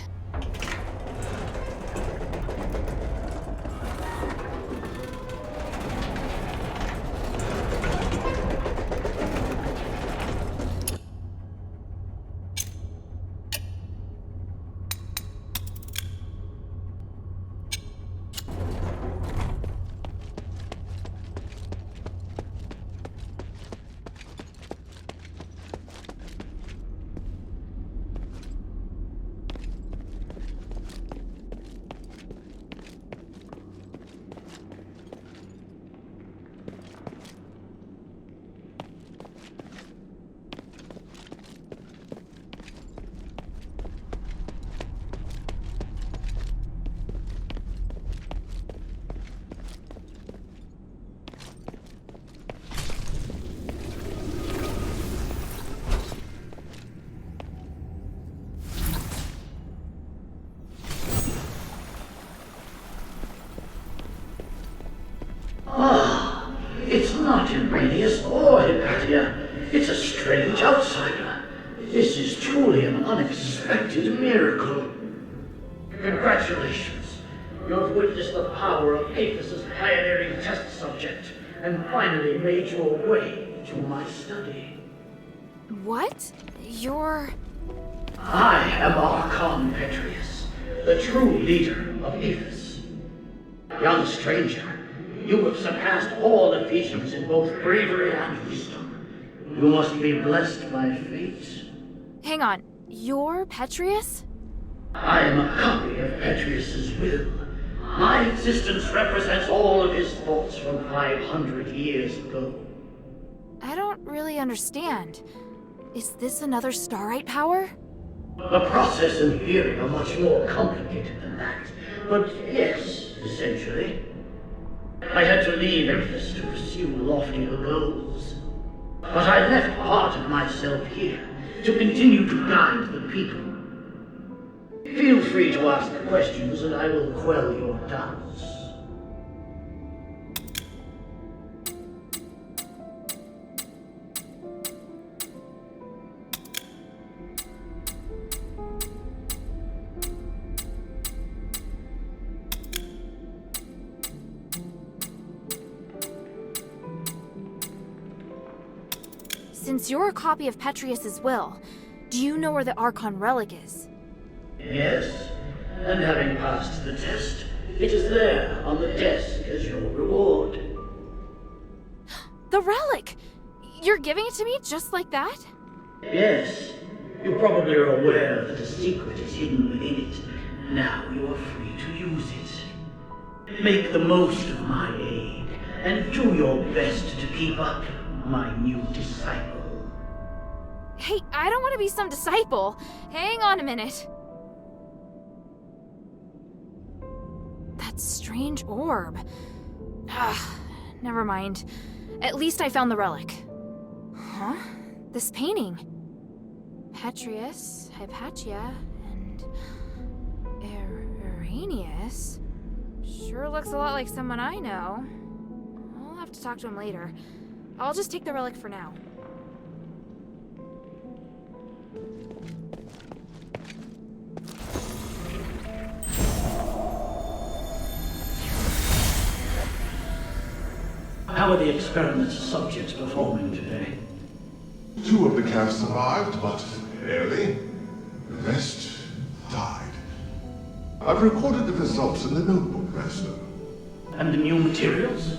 Speaker 7: Ah, it's not Iranius or Hypatia. It's a strange outsider. This is truly an unexpected miracle. Congratulations. You have witnessed the power of Afes's pioneering test subject, and finally made your way to my study.
Speaker 1: What? You're...
Speaker 7: I am Archon Petrius, the true leader of Afes. Young stranger, you have surpassed all Ephesians in both bravery and wisdom. You must be blessed by fate.
Speaker 1: Hang on, you're Petrius?
Speaker 7: I am a copy of Petrius's will. My existence represents all of his thoughts from 500 years ago.
Speaker 1: I don't really understand. Is this another starite power?
Speaker 7: The process and theory are much more complicated than that. But yes, essentially. I had to leave Afes to pursue loftier goals. But I left part of myself here to continue to guide the people. Feel free to ask questions and I will quell your doubts.
Speaker 1: Since you're a copy of Petrius's will, do you know where the Archon relic is?
Speaker 7: Yes, and having passed the test, it is there on the desk as your reward.
Speaker 1: The relic! You're giving it to me just like that?
Speaker 7: Yes, you probably are aware that a secret is hidden within it. Now you are free to use it. Make the most of my aid, and do your best to keep up, my new disciple.
Speaker 1: Hey, I don't want to be some disciple. Hang on a minute. That strange orb. Never mind. At least I found the relic. Huh? This painting. Petrius, Hypatia, and... Iranius? Sure looks a lot like someone I know. I'll have to talk to him later. I'll just take the relic for now.
Speaker 7: How are the experiment's subjects performing today?
Speaker 10: 2 of the calves survived, but barely. The rest died. I've recorded the results in the notebook, Master.
Speaker 7: And the new materials?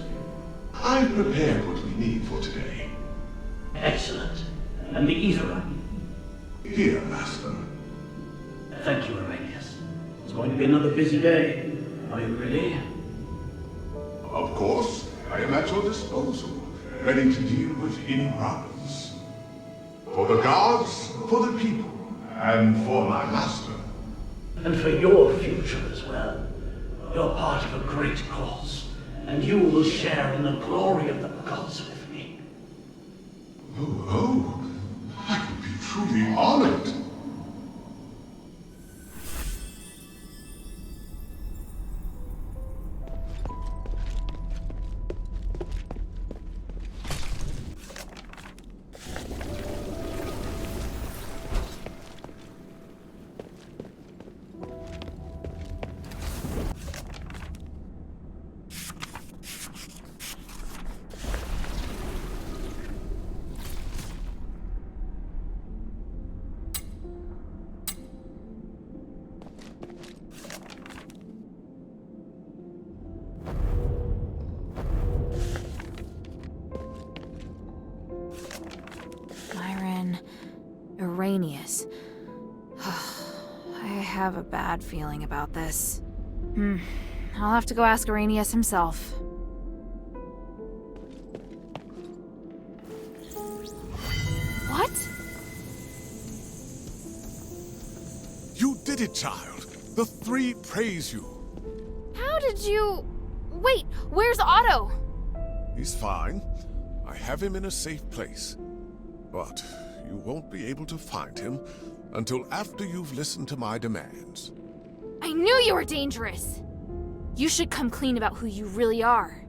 Speaker 10: I've prepared what we need for today.
Speaker 7: Excellent. And the ether?
Speaker 10: Here, Master.
Speaker 7: Thank you, Iranius. It's going to be another busy day. Are you ready?
Speaker 10: Of course. I am at your disposal, ready to deal with any problems. For the gods, for the people, and for my master.
Speaker 7: And for your future as well. You're part of a great cause, and you will share in the glory of the gods with me.
Speaker 10: Oh, I would be truly honored.
Speaker 1: Iranius. I have a bad feeling about this. I'll have to go ask Iranius himself. What?
Speaker 4: You did it, child. The 3 praise you.
Speaker 1: How did you... Wait, where's Otto?
Speaker 4: He's fine. I have him in a safe place. But you won't be able to find him until after you've listened to my demands.
Speaker 1: I knew you were dangerous! You should come clean about who you really are.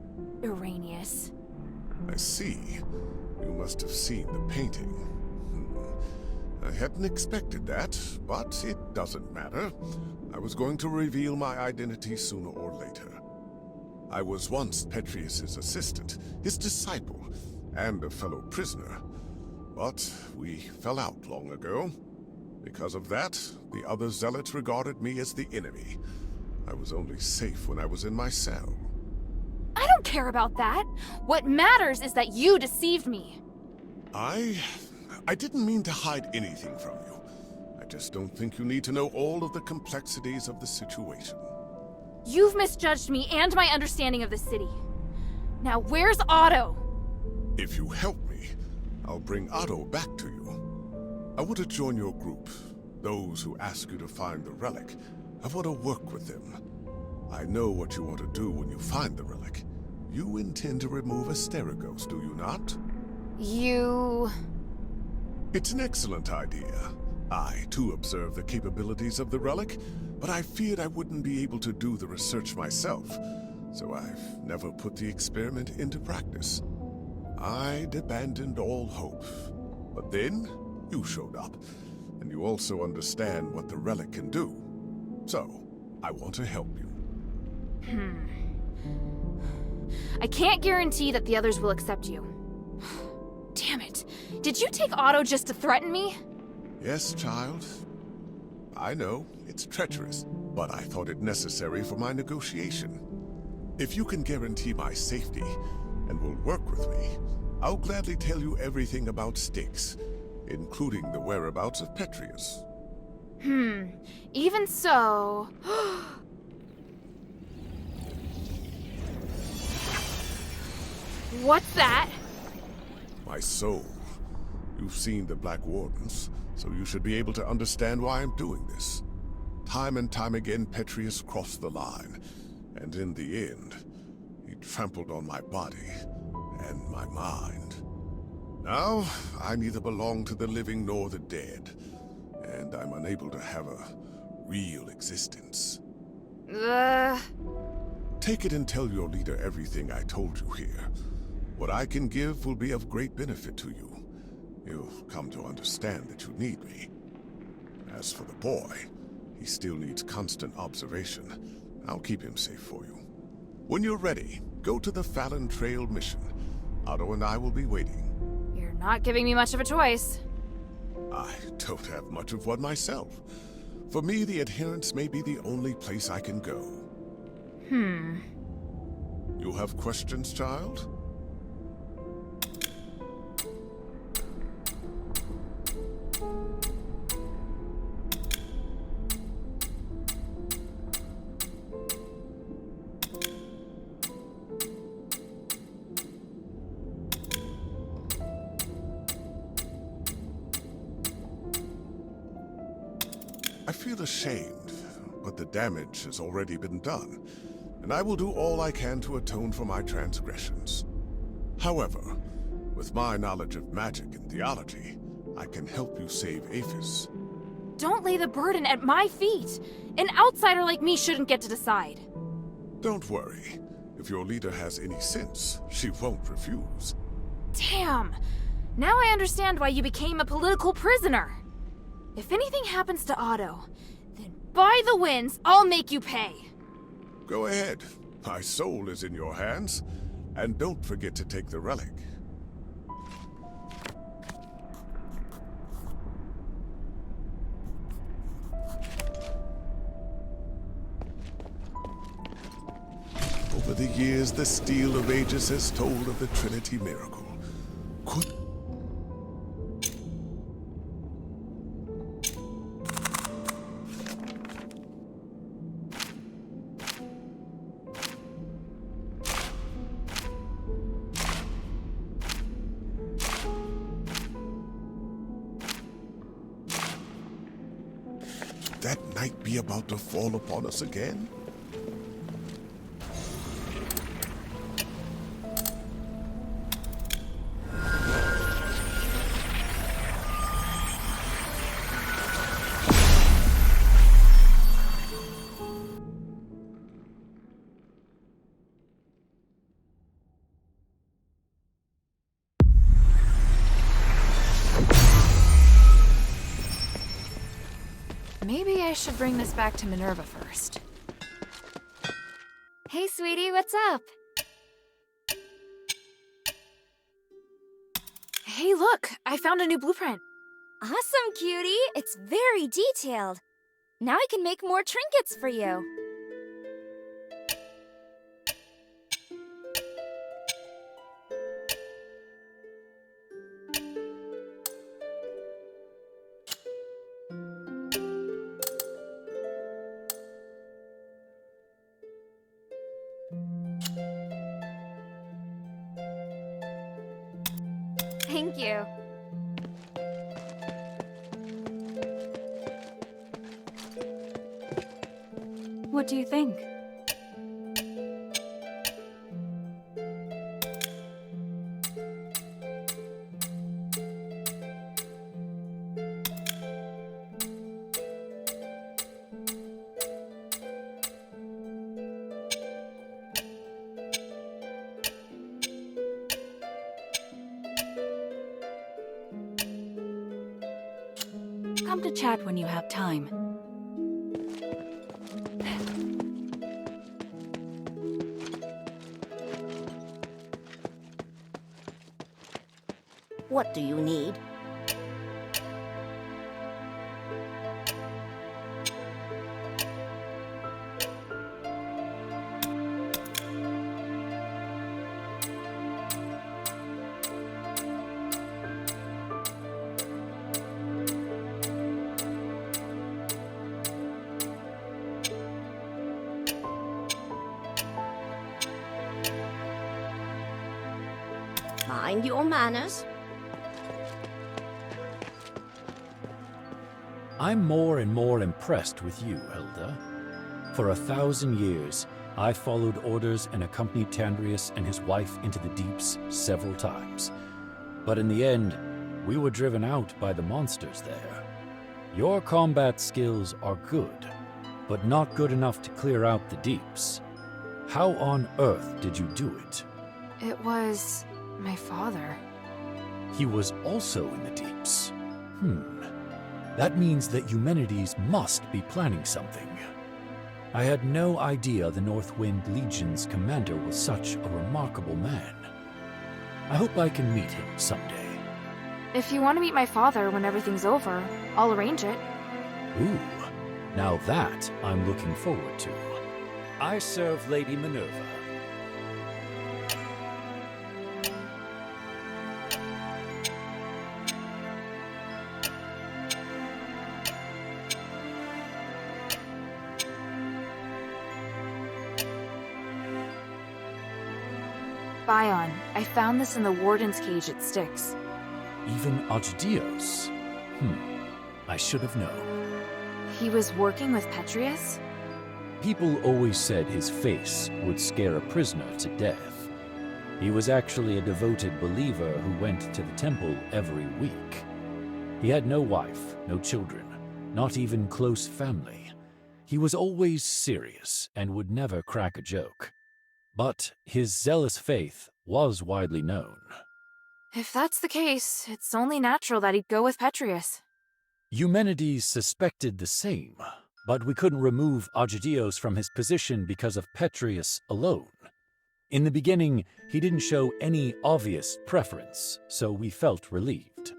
Speaker 1: Iranius.
Speaker 4: I see. You must have seen the painting. I hadn't expected that, but it doesn't matter. I was going to reveal my identity sooner or later. I was once Petrius's assistant, his disciple, and a fellow prisoner. But we fell out long ago. Because of that, the other zealots regarded me as the enemy. I was only safe when I was in my cell.
Speaker 1: I don't care about that. What matters is that you deceived me.
Speaker 4: I didn't mean to hide anything from you. I just don't think you need to know all of the complexities of the situation.
Speaker 1: You've misjudged me and my understanding of the city. Now where's Otto?
Speaker 4: If you help me, I'll bring Otto back to you. I want to join your group. Those who ask you to find the relic. I want to work with them. I know what you want to do when you find the relic. You intend to remove Asterigos, do you not? It's an excellent idea. I, too, observe the capabilities of the relic, but I feared I wouldn't be able to do the research myself, so I've never put the experiment into practice. I'd abandoned all hope. But then, you showed up, and you also understand what the relic can do. So, I want to help you.
Speaker 1: I can't guarantee that the others will accept you. Damn it. Did you take Otto just to threaten me?
Speaker 4: Yes, child. I know, it's treacherous, but I thought it necessary for my negotiation. If you can guarantee my safety, and will work with me, I'll gladly tell you everything about Styx, including the whereabouts of Petrius.
Speaker 1: Even so... What's that?
Speaker 4: My soul. You've seen the Black Wardens, so you should be able to understand why I'm doing this. Time and time again, Petrius crossed the line, and in the end, he trampled on my body and my mind. Now, I neither belong to the living nor the dead, and I'm unable to have a real existence. Take it and tell your leader everything I told you here. What I can give will be of great benefit to you. You'll come to understand that you need me. As for the boy, he still needs constant observation. I'll keep him safe for you. When you're ready, go to the Fallon Trail mission. Otto and I will be waiting.
Speaker 1: You're not giving me much of a choice.
Speaker 4: I don't have much of one myself. For me, the adherents may be the only place I can go. You have questions, child? I feel ashamed, but the damage has already been done, and I will do all I can to atone for my transgressions. However, with my knowledge of magic and theology, I can help you save Afes.
Speaker 1: Don't lay the burden at my feet. An outsider like me shouldn't get to decide.
Speaker 4: Don't worry. If your leader has any sense, she won't refuse.
Speaker 1: Damn! Now I understand why you became a political prisoner. If anything happens to Otto, then by the winds, I'll make you pay.
Speaker 4: Go ahead. My soul is in your hands. And don't forget to take the relic. Over the years, the Steel of Ages has told of the Trinity miracle. Could... that night be about to fall upon us again?
Speaker 1: Maybe I should bring this back to Minerva first.
Speaker 8: Hey, sweetie, what's up?
Speaker 1: Hey, look! I found a new blueprint.
Speaker 8: Awesome, cutie! It's very detailed. Now I can make more trinkets for you. Thank you. What do you think? Come to chat when you have time.
Speaker 11: What do you need? Mind your manners.
Speaker 12: I'm more and more impressed with you, Hilda. For 1,000 years, I followed orders and accompanied Tandrius and his wife into the deeps several times. But in the end, we were driven out by the monsters there. Your combat skills are good, but not good enough to clear out the deeps. How on earth did you do it?
Speaker 1: It was my father.
Speaker 12: He was also in the deeps. That means that Eumenides must be planning something. I had no idea the North Wind Legion's commander was such a remarkable man. I hope I can meet him someday.
Speaker 1: If you want to meet my father when everything's over, I'll arrange it.
Speaker 12: Ooh, now that I'm looking forward to. I serve Lady Minerva.
Speaker 1: Bion, I found this in the warden's cage at Styx.
Speaker 12: Even Asterigos. I should have known.
Speaker 1: He was working with Petrius?
Speaker 12: People always said his face would scare a prisoner to death. He was actually a devoted believer who went to the temple every week. He had no wife, no children, not even close family. He was always serious and would never crack a joke. But his zealous faith was widely known.
Speaker 1: If that's the case, it's only natural that he'd go with Petrius.
Speaker 12: Eumenides suspected the same, but we couldn't remove Asterigos from his position because of Petrius alone. In the beginning, he didn't show any obvious preference, so we felt relieved.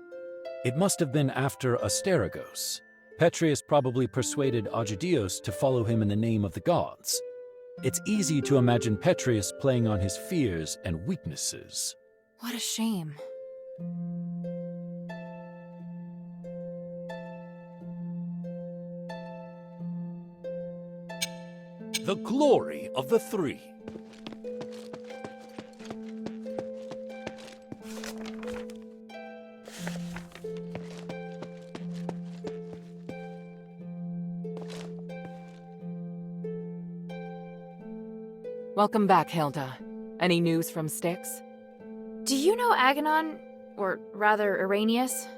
Speaker 12: It must have been after Asterigos. Petrius probably persuaded Asterigos to follow him in the name of the gods. It's easy to imagine Petrius playing on his fears and weaknesses.
Speaker 1: What a shame.
Speaker 12: The glory of the three.
Speaker 13: Welcome back, Hilda. Any news from Styx?
Speaker 1: Do you know Aganon? Or rather, Irenaeus?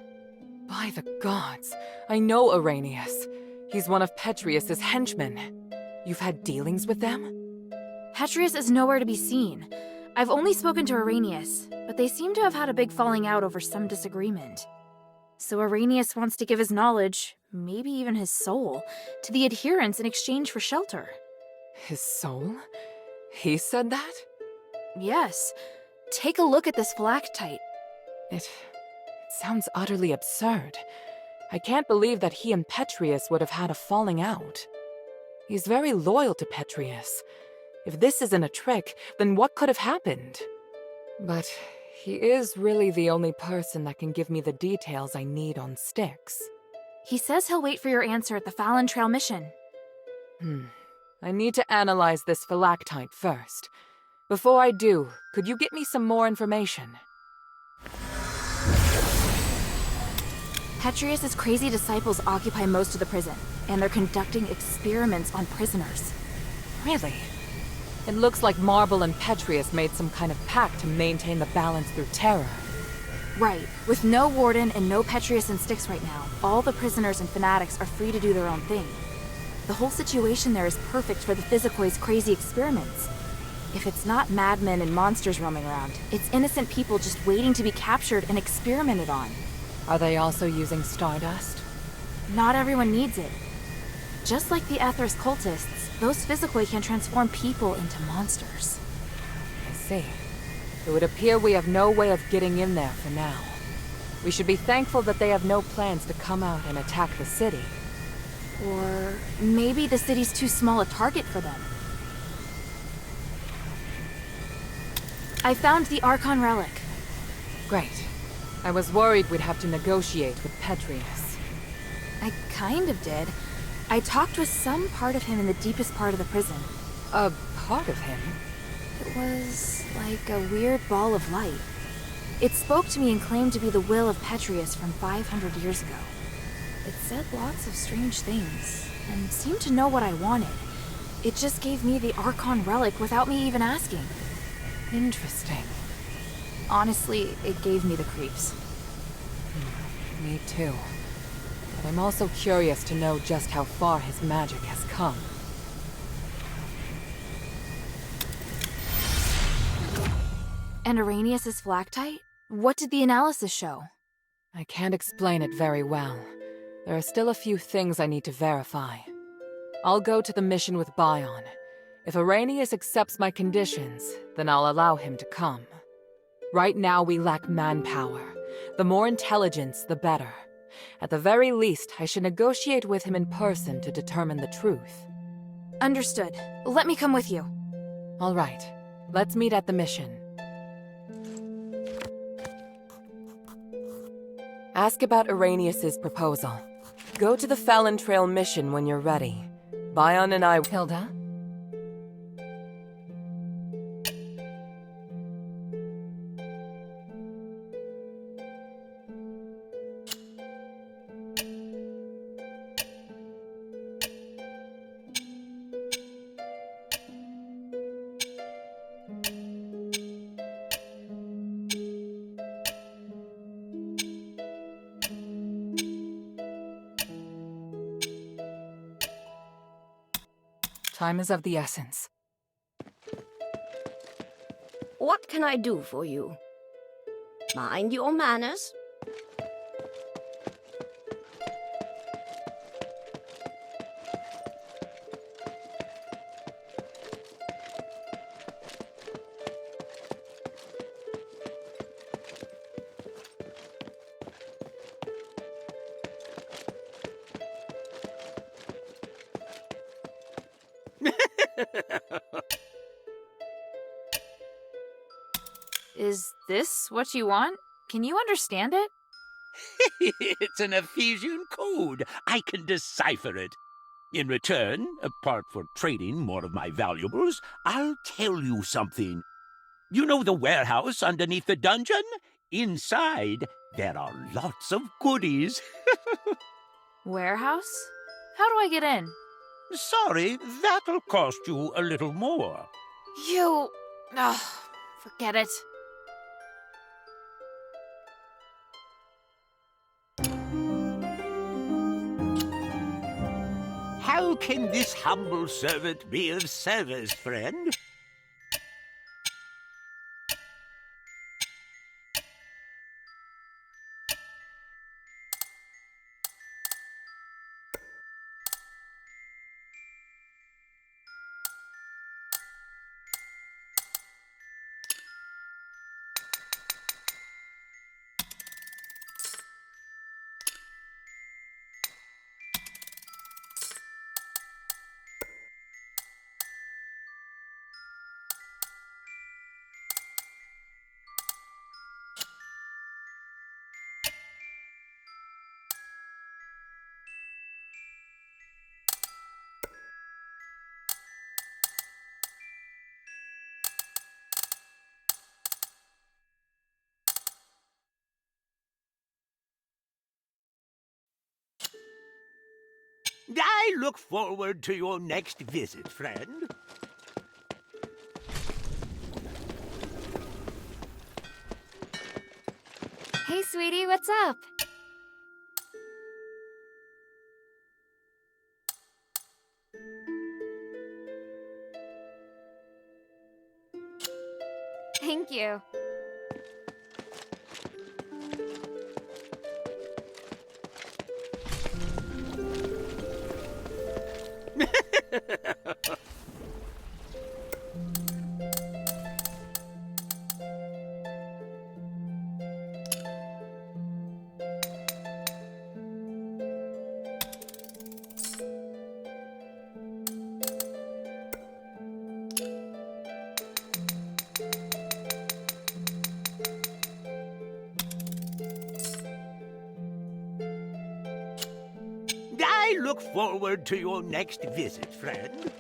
Speaker 13: By the gods, I know Irenaeus. He's one of Petrius's henchmen. You've had dealings with them?
Speaker 1: Petrius is nowhere to be seen. I've only spoken to Irenaeus, but they seem to have had a big falling out over some disagreement. So Irenaeus wants to give his knowledge, maybe even his soul, to the adherents in exchange for shelter.
Speaker 13: His soul? He said that?
Speaker 1: Yes. Take a look at this phylactite.
Speaker 13: It sounds utterly absurd. I can't believe that he and Petrius would have had a falling out. He's very loyal to Petrius. If this isn't a trick, then what could have happened? But he is really the only person that can give me the details I need on Styx.
Speaker 1: He says he'll wait for your answer at the Fallon Trail mission.
Speaker 13: I need to analyze this phylactite first. Before I do, could you get me some more information?
Speaker 1: Petrius's crazy disciples occupy most of the prison, and they're conducting experiments on prisoners.
Speaker 13: Really? It looks like Marble and Petrius made some kind of pact to maintain the balance through terror.
Speaker 1: Right. With no warden and no Petrius and Styx right now, all the prisoners and fanatics are free to do their own thing. The whole situation there is perfect for the Physicoid's crazy experiments. If it's not madmen and monsters roaming around, it's innocent people just waiting to be captured and experimented on.
Speaker 13: Are they also using stardust?
Speaker 1: Not everyone needs it. Just like the Aethers cultists, those Physicoid can transform people into monsters.
Speaker 13: I see. It would appear we have no way of getting in there for now. We should be thankful that they have no plans to come out and attack the city.
Speaker 1: Or maybe the city's too small a target for them. I found the Archon relic.
Speaker 13: Great. I was worried we'd have to negotiate with Petrius.
Speaker 1: I kind of did. I talked with some part of him in the deepest part of the prison.
Speaker 13: A part of him?
Speaker 1: It was like a weird ball of light. It spoke to me and claimed to be the will of Petrius from 500 years ago. It said lots of strange things, and seemed to know what I wanted. It just gave me the Archon relic without me even asking.
Speaker 13: Interesting.
Speaker 1: Honestly, it gave me the creeps.
Speaker 13: Me too. But I'm also curious to know just how far his magic has come.
Speaker 1: And Arrhenius's phylactite? What did the analysis show?
Speaker 13: I can't explain it very well. There are still a few things I need to verify. I'll go to the mission with Bion. If Arrhenius accepts my conditions, then I'll allow him to come. Right now we lack manpower. The more intelligence, the better. At the very least, I should negotiate with him in person to determine the truth.
Speaker 1: Understood. Let me come with you.
Speaker 13: All right. Let's meet at the mission. Ask about Arrhenius's proposal. Go to the Fallon Trail mission when you're ready. Bion and I... Hilda? Time is of the essence.
Speaker 11: What can I do for you? Mind your manners.
Speaker 1: Is this what you want? Can you understand it?
Speaker 9: It's an Ephesian code. I can decipher it. In return, apart from trading more of my valuables, I'll tell you something. You know the warehouse underneath the dungeon? Inside, there are lots of goodies.
Speaker 1: Warehouse? How do I get in?
Speaker 9: Sorry, that'll cost you a little more.
Speaker 1: You... Ugh, forget it.
Speaker 9: How can this humble servant be of service, friend? I look forward to your next visit, friend.
Speaker 8: Hey, sweetie, what's up? Thank you.
Speaker 9: I look forward to your next visit, friend.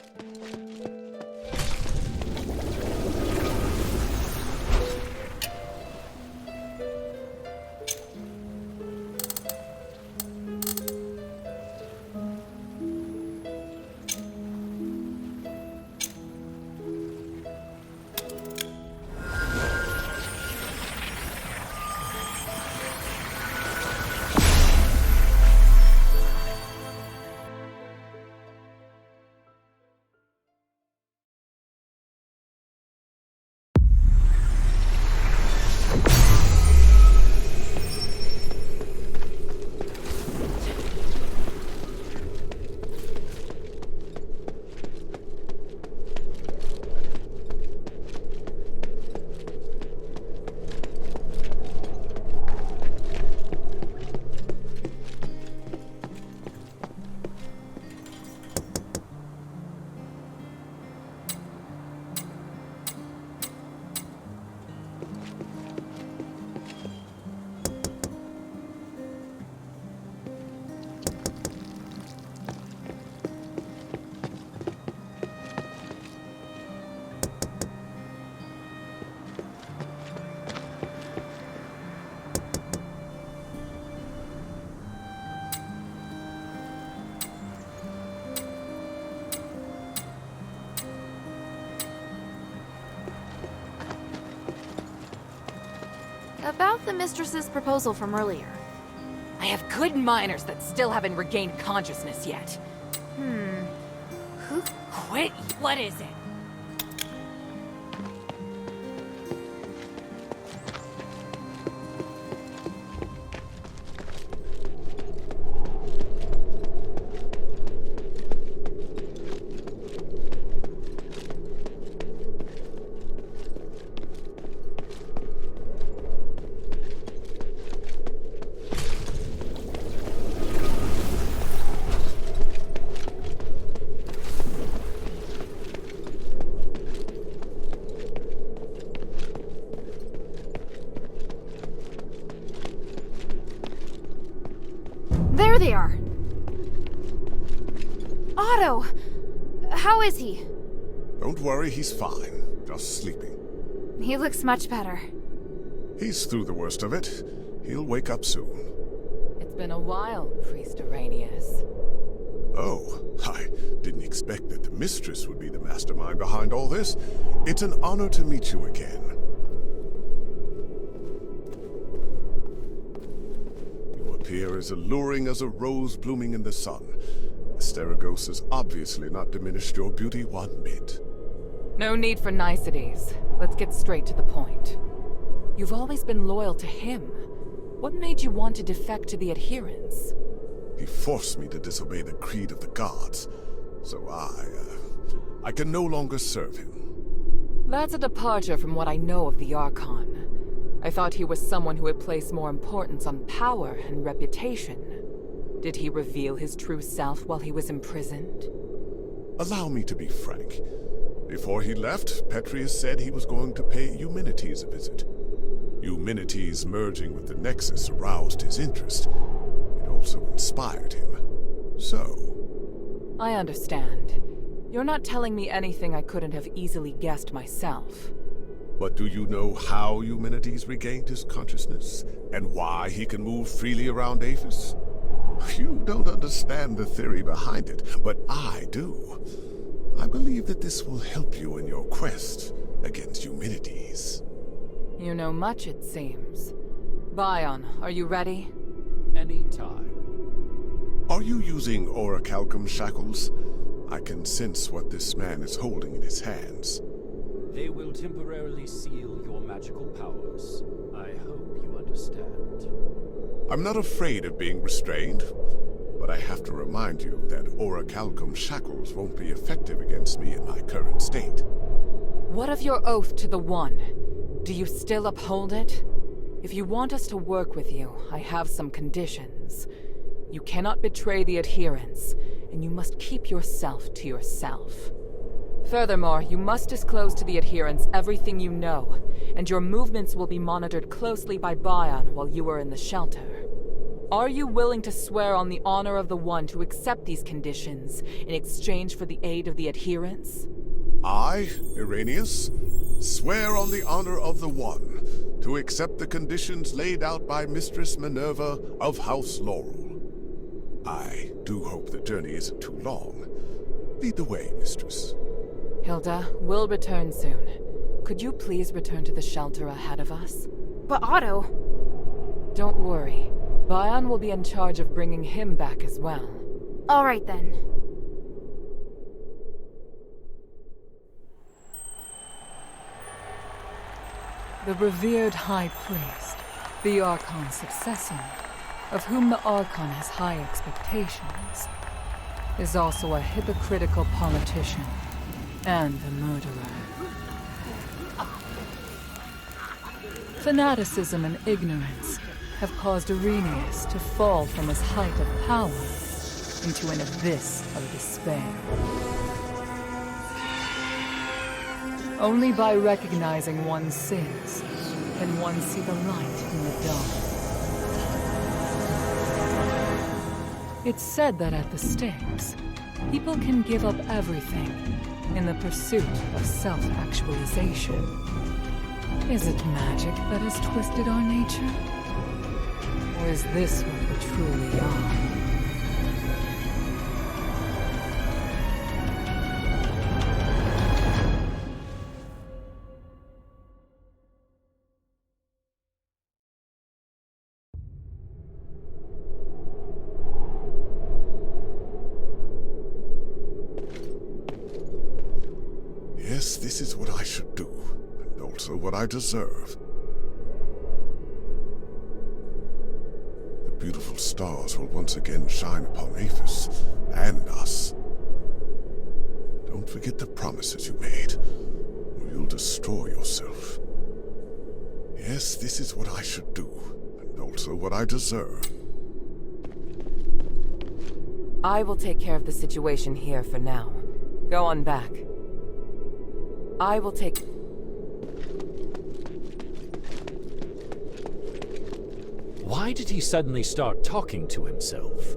Speaker 1: About the mistress's proposal from earlier.
Speaker 13: I have good miners that still haven't regained consciousness yet.
Speaker 1: Who?
Speaker 13: Quit? What is it?
Speaker 1: There they are! Otto! How is he?
Speaker 4: Don't worry, he's fine. Just sleeping.
Speaker 1: He looks much better.
Speaker 4: He's through the worst of it. He'll wake up soon.
Speaker 13: It's been a while, Priest Arrhenius.
Speaker 4: Oh, I didn't expect that the mistress would be the mastermind behind all this. It's an honor to meet you again. You appear as alluring as a rose blooming in the sun. Asterigos has obviously not diminished your beauty one bit.
Speaker 13: No need for niceties. Let's get straight to the point. You've always been loyal to him. What made you want to defect to the adherents?
Speaker 4: He forced me to disobey the creed of the gods, so I can no longer serve him.
Speaker 13: That's a departure from what I know of the Archon. I thought he was someone who would place more importance on power and reputation. Did he reveal his true self while he was imprisoned?
Speaker 4: Allow me to be frank. Before he left, Petrius said he was going to pay Eumenides a visit. Eumenides merging with the Nexus aroused his interest. It also inspired him. So...
Speaker 13: I understand. You're not telling me anything I couldn't have easily guessed myself.
Speaker 4: But do you know how Eumenides regained his consciousness? And why he can move freely around Afes? You don't understand the theory behind it, but I do. I believe that this will help you in your quest against Eumenides.
Speaker 13: You know much, it seems. Bion, are you ready?
Speaker 12: Any time.
Speaker 4: Are you using orichalcum shackles? I can sense what this man is holding in his hands.
Speaker 12: They will temporarily seal your magical powers. I hope you understand.
Speaker 4: I'm not afraid of being restrained, but I have to remind you that orichalcum shackles won't be effective against me in my current state.
Speaker 13: What of your oath to the One? Do you still uphold it? If you want us to work with you, I have some conditions. You cannot betray the adherents, and you must keep yourself to yourself. Furthermore, you must disclose to the adherents everything you know, and your movements will be monitored closely by Bion while you are in the shelter. Are you willing to swear on the honor of the One to accept these conditions in exchange for the aid of the adherents?
Speaker 4: I, Irenaeus, swear on the honor of the One to accept the conditions laid out by Mistress Minerva of House Laurel. I do hope the journey isn't too long. Lead the way, Mistress.
Speaker 13: Hilda, we'll return soon. Could you please return to the shelter ahead of us?
Speaker 1: But Otto...
Speaker 13: Don't worry. Bion will be in charge of bringing him back as well.
Speaker 1: All right then.
Speaker 13: The revered High Priest, the Archon's successor, of whom the Archon has high expectations, is also a hypocritical politician and a murderer. Fanaticism and ignorance have caused Irenaeus to fall from his height of power into an abyss of despair. Only by recognizing one's sins can one see the light in the dark. It's said that at the stakes, people can give up everything in the pursuit of self-actualization. Is it magic that has twisted our nature? Or is this what we truly are?
Speaker 4: Yes, this is what I should do, and also what I deserve. The beautiful stars will once again shine upon Afes and us. Don't forget the promises you made, or you'll destroy yourself. Yes, this is what I should do, and also what I deserve.
Speaker 13: I will take care of the situation here for now. Go on back. I will take...
Speaker 12: Why did he suddenly start talking to himself?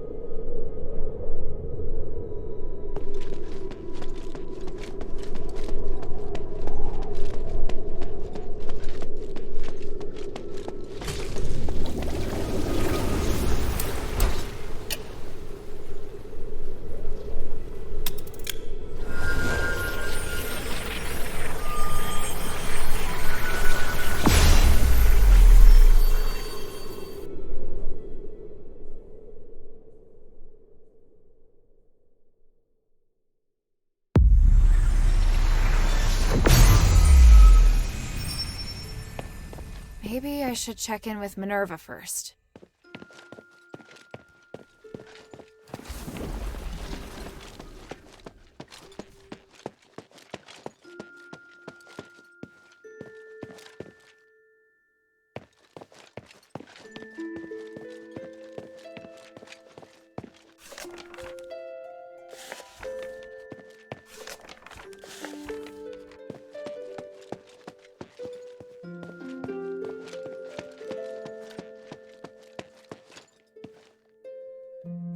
Speaker 1: Maybe I should check in with Minerva first.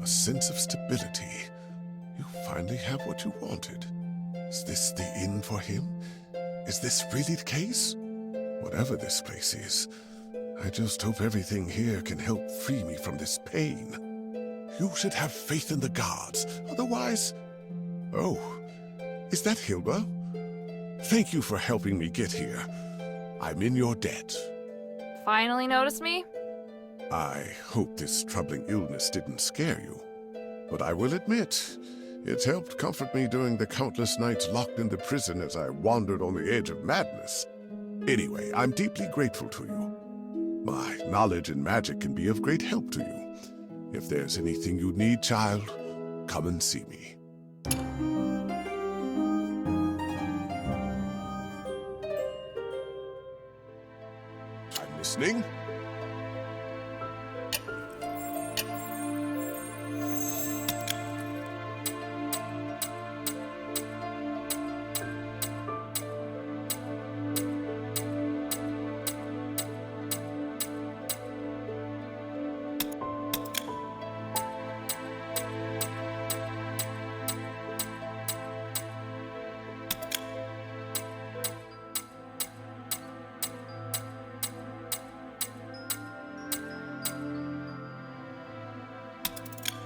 Speaker 4: A sense of stability. You finally have what you wanted. Is this the inn for him? Is this really the case? Whatever this place is, I just hope everything here can help free me from this pain. You should have faith in the gods. Otherwise... Oh, is that Hilda? Thank you for helping me get here. I'm in your debt.
Speaker 1: Finally noticed me?
Speaker 4: I hope this troubling illness didn't scare you. But I will admit, it helped comfort me during the countless nights locked in the prison as I wandered on the edge of madness. Anyway, I'm deeply grateful to you. My knowledge in magic can be of great help to you. If there's anything you need, child, come and see me. I'm listening.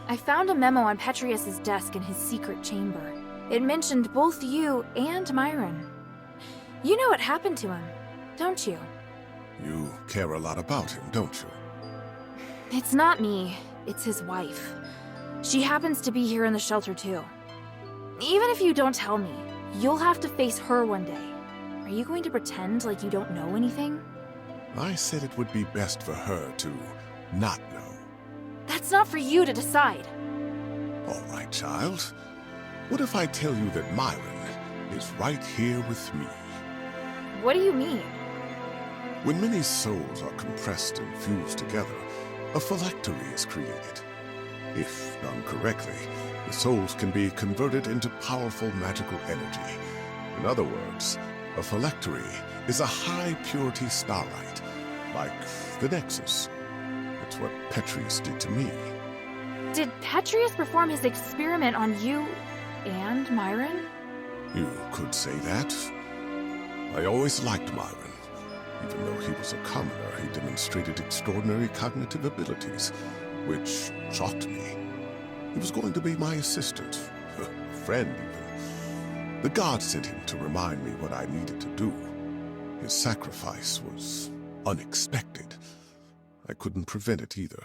Speaker 1: I found a memo on Petrius's desk in his secret chamber. It mentioned both you and Myron. You know what happened to him, don't you?
Speaker 4: You care a lot about him, don't you?
Speaker 1: It's not me, it's his wife. She happens to be here in the shelter too. Even if you don't tell me, you'll have to face her one day. Are you going to pretend like you don't know anything?
Speaker 4: I said it would be best for her to not know.
Speaker 1: That's not for you to decide.
Speaker 4: All right, child. What if I tell you that Myron is right here with me?
Speaker 1: What do you mean?
Speaker 4: When many souls are compressed and fused together, a phylactery is created. If done correctly, the souls can be converted into powerful magical energy. In other words, a phylactery is a high-purity starlight, like the Nexus. It's what Petrius did to me.
Speaker 1: Did Petrius perform his experiment on you and Myron?
Speaker 4: You could say that. I always liked Myron. Even though he was a commoner, he demonstrated extraordinary cognitive abilities, which shocked me. He was going to be my assistant, a friend even. The gods sent him to remind me what I needed to do. His sacrifice was unexpected. I couldn't prevent it either.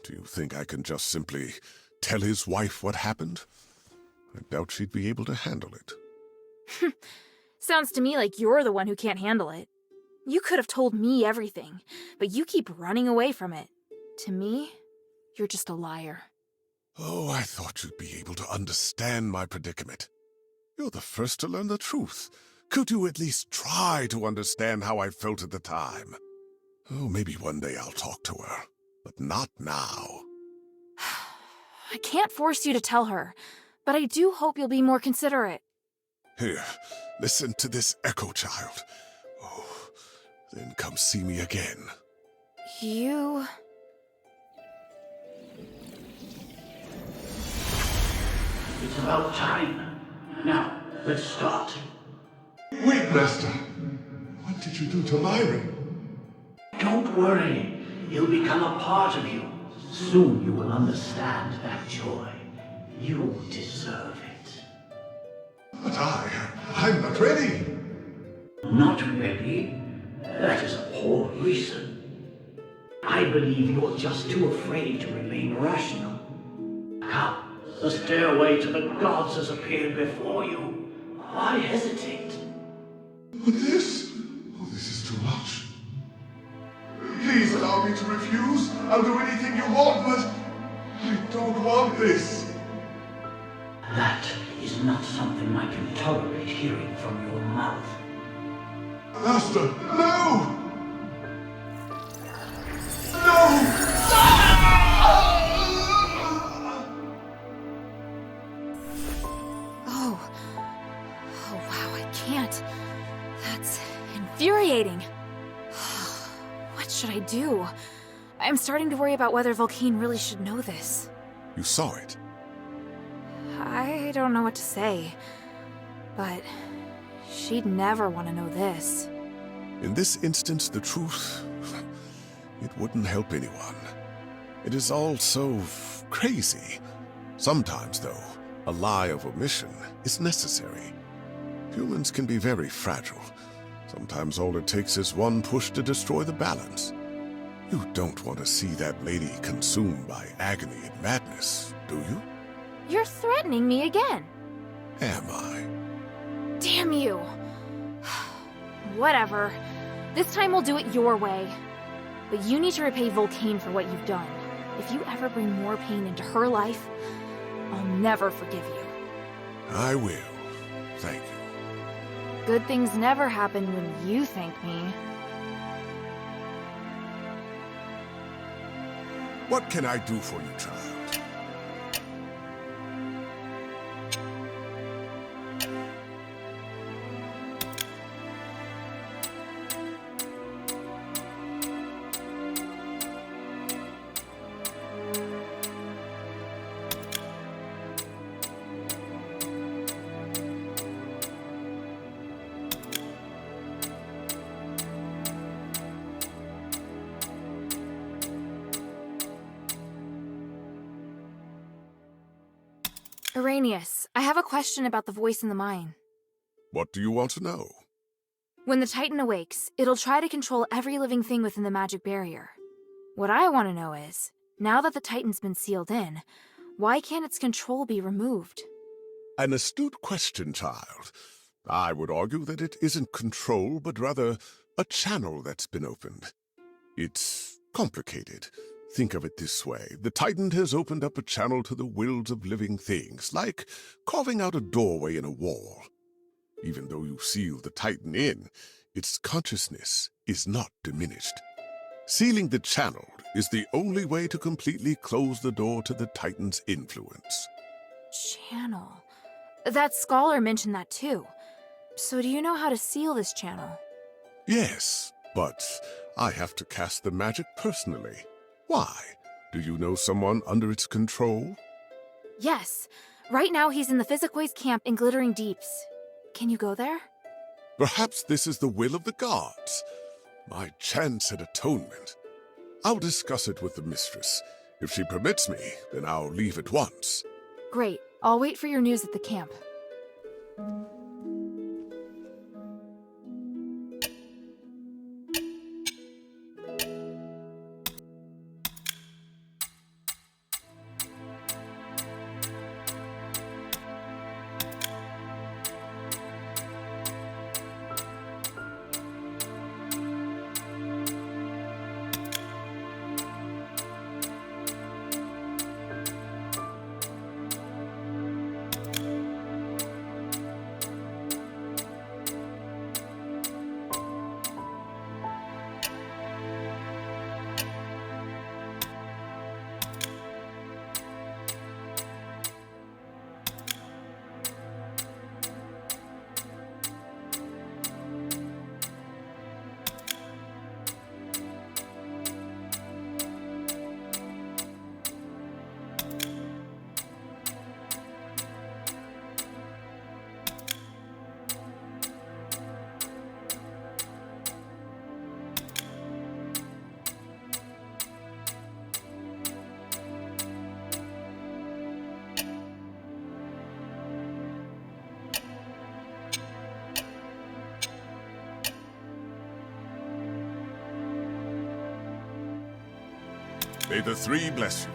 Speaker 4: Do you think I can just simply tell his wife what happened? I doubt she'd be able to handle it.
Speaker 1: Sounds to me like you're the one who can't handle it. You could have told me everything, but you keep running away from it. To me, you're just a liar.
Speaker 4: Oh, I thought you'd be able to understand my predicament. You're the first to learn the truth. Could you at least try to understand how I felt at the time? Oh, maybe one day I'll talk to her, but not now.
Speaker 1: I can't force you to tell her, but I do hope you'll be more considerate.
Speaker 4: Here, listen to this echo, child. Oh, then come see me again.
Speaker 1: You...
Speaker 7: It's about time. Now, let's start.
Speaker 10: Wait, Master. What did you do to Myron?
Speaker 7: Don't worry. He'll become a part of you. Soon you will understand that joy. You deserve it.
Speaker 10: But I'm not ready.
Speaker 7: Not ready? That is a poor reason. I believe you're just too afraid to remain rational. Come, the stairway to the gods has appeared before you. Why hesitate?
Speaker 10: But this is too much. Please allow me to refuse. I'll do anything you want, but I don't want this.
Speaker 7: That is not something I can tolerate hearing from your mouth.
Speaker 10: Master, no! No!
Speaker 1: Oh, wow, I can't. That's infuriating. What should I do? I'm starting to worry about whether Vulcane really should know this.
Speaker 4: You saw it.
Speaker 1: I don't know what to say, but she'd never want to know this.
Speaker 4: In this instance, the truth, it wouldn't help anyone. It is all so crazy. Sometimes, though, a lie of omission is necessary. Humans can be very fragile. Sometimes all it takes is one push to destroy the balance. You don't want to see that lady consumed by agony and madness, do you?
Speaker 1: You're threatening me again.
Speaker 4: Am I?
Speaker 1: Damn you. Whatever. This time we'll do it your way. But you need to repay Volcane for what you've done. If you ever bring more pain into her life, I'll never forgive you.
Speaker 4: I will. Thank you.
Speaker 1: Good things never happen when you thank me.
Speaker 4: What can I do for you, child?
Speaker 1: Arrhenius, I have a question about the voice in the mine.
Speaker 4: What do you want to know?
Speaker 1: When the Titan awakes, it'll try to control every living thing within the magic barrier. What I want to know is, now that the Titan's been sealed in, why can't its control be removed?
Speaker 4: An astute question, child. I would argue that it isn't control, but rather a channel that's been opened. It's complicated. Think of it this way. The Titan has opened up a channel to the wills of living things, like carving out a doorway in a wall. Even though you seal the Titan in, its consciousness is not diminished. Sealing the channel is the only way to completely close the door to the Titan's influence.
Speaker 1: Channel? That scholar mentioned that too. So do you know how to seal this channel?
Speaker 4: Yes, but I have to cast the magic personally. Why? Do you know someone under its control?
Speaker 1: Yes. Right now he's in the Physicoids camp in Glittering Deeps. Can you go there?
Speaker 4: Perhaps this is the will of the gods. My chance at atonement. I'll discuss it with the mistress. If she permits me, then I'll leave at once.
Speaker 1: Great. I'll wait for your news at the camp.
Speaker 4: May the three bless you.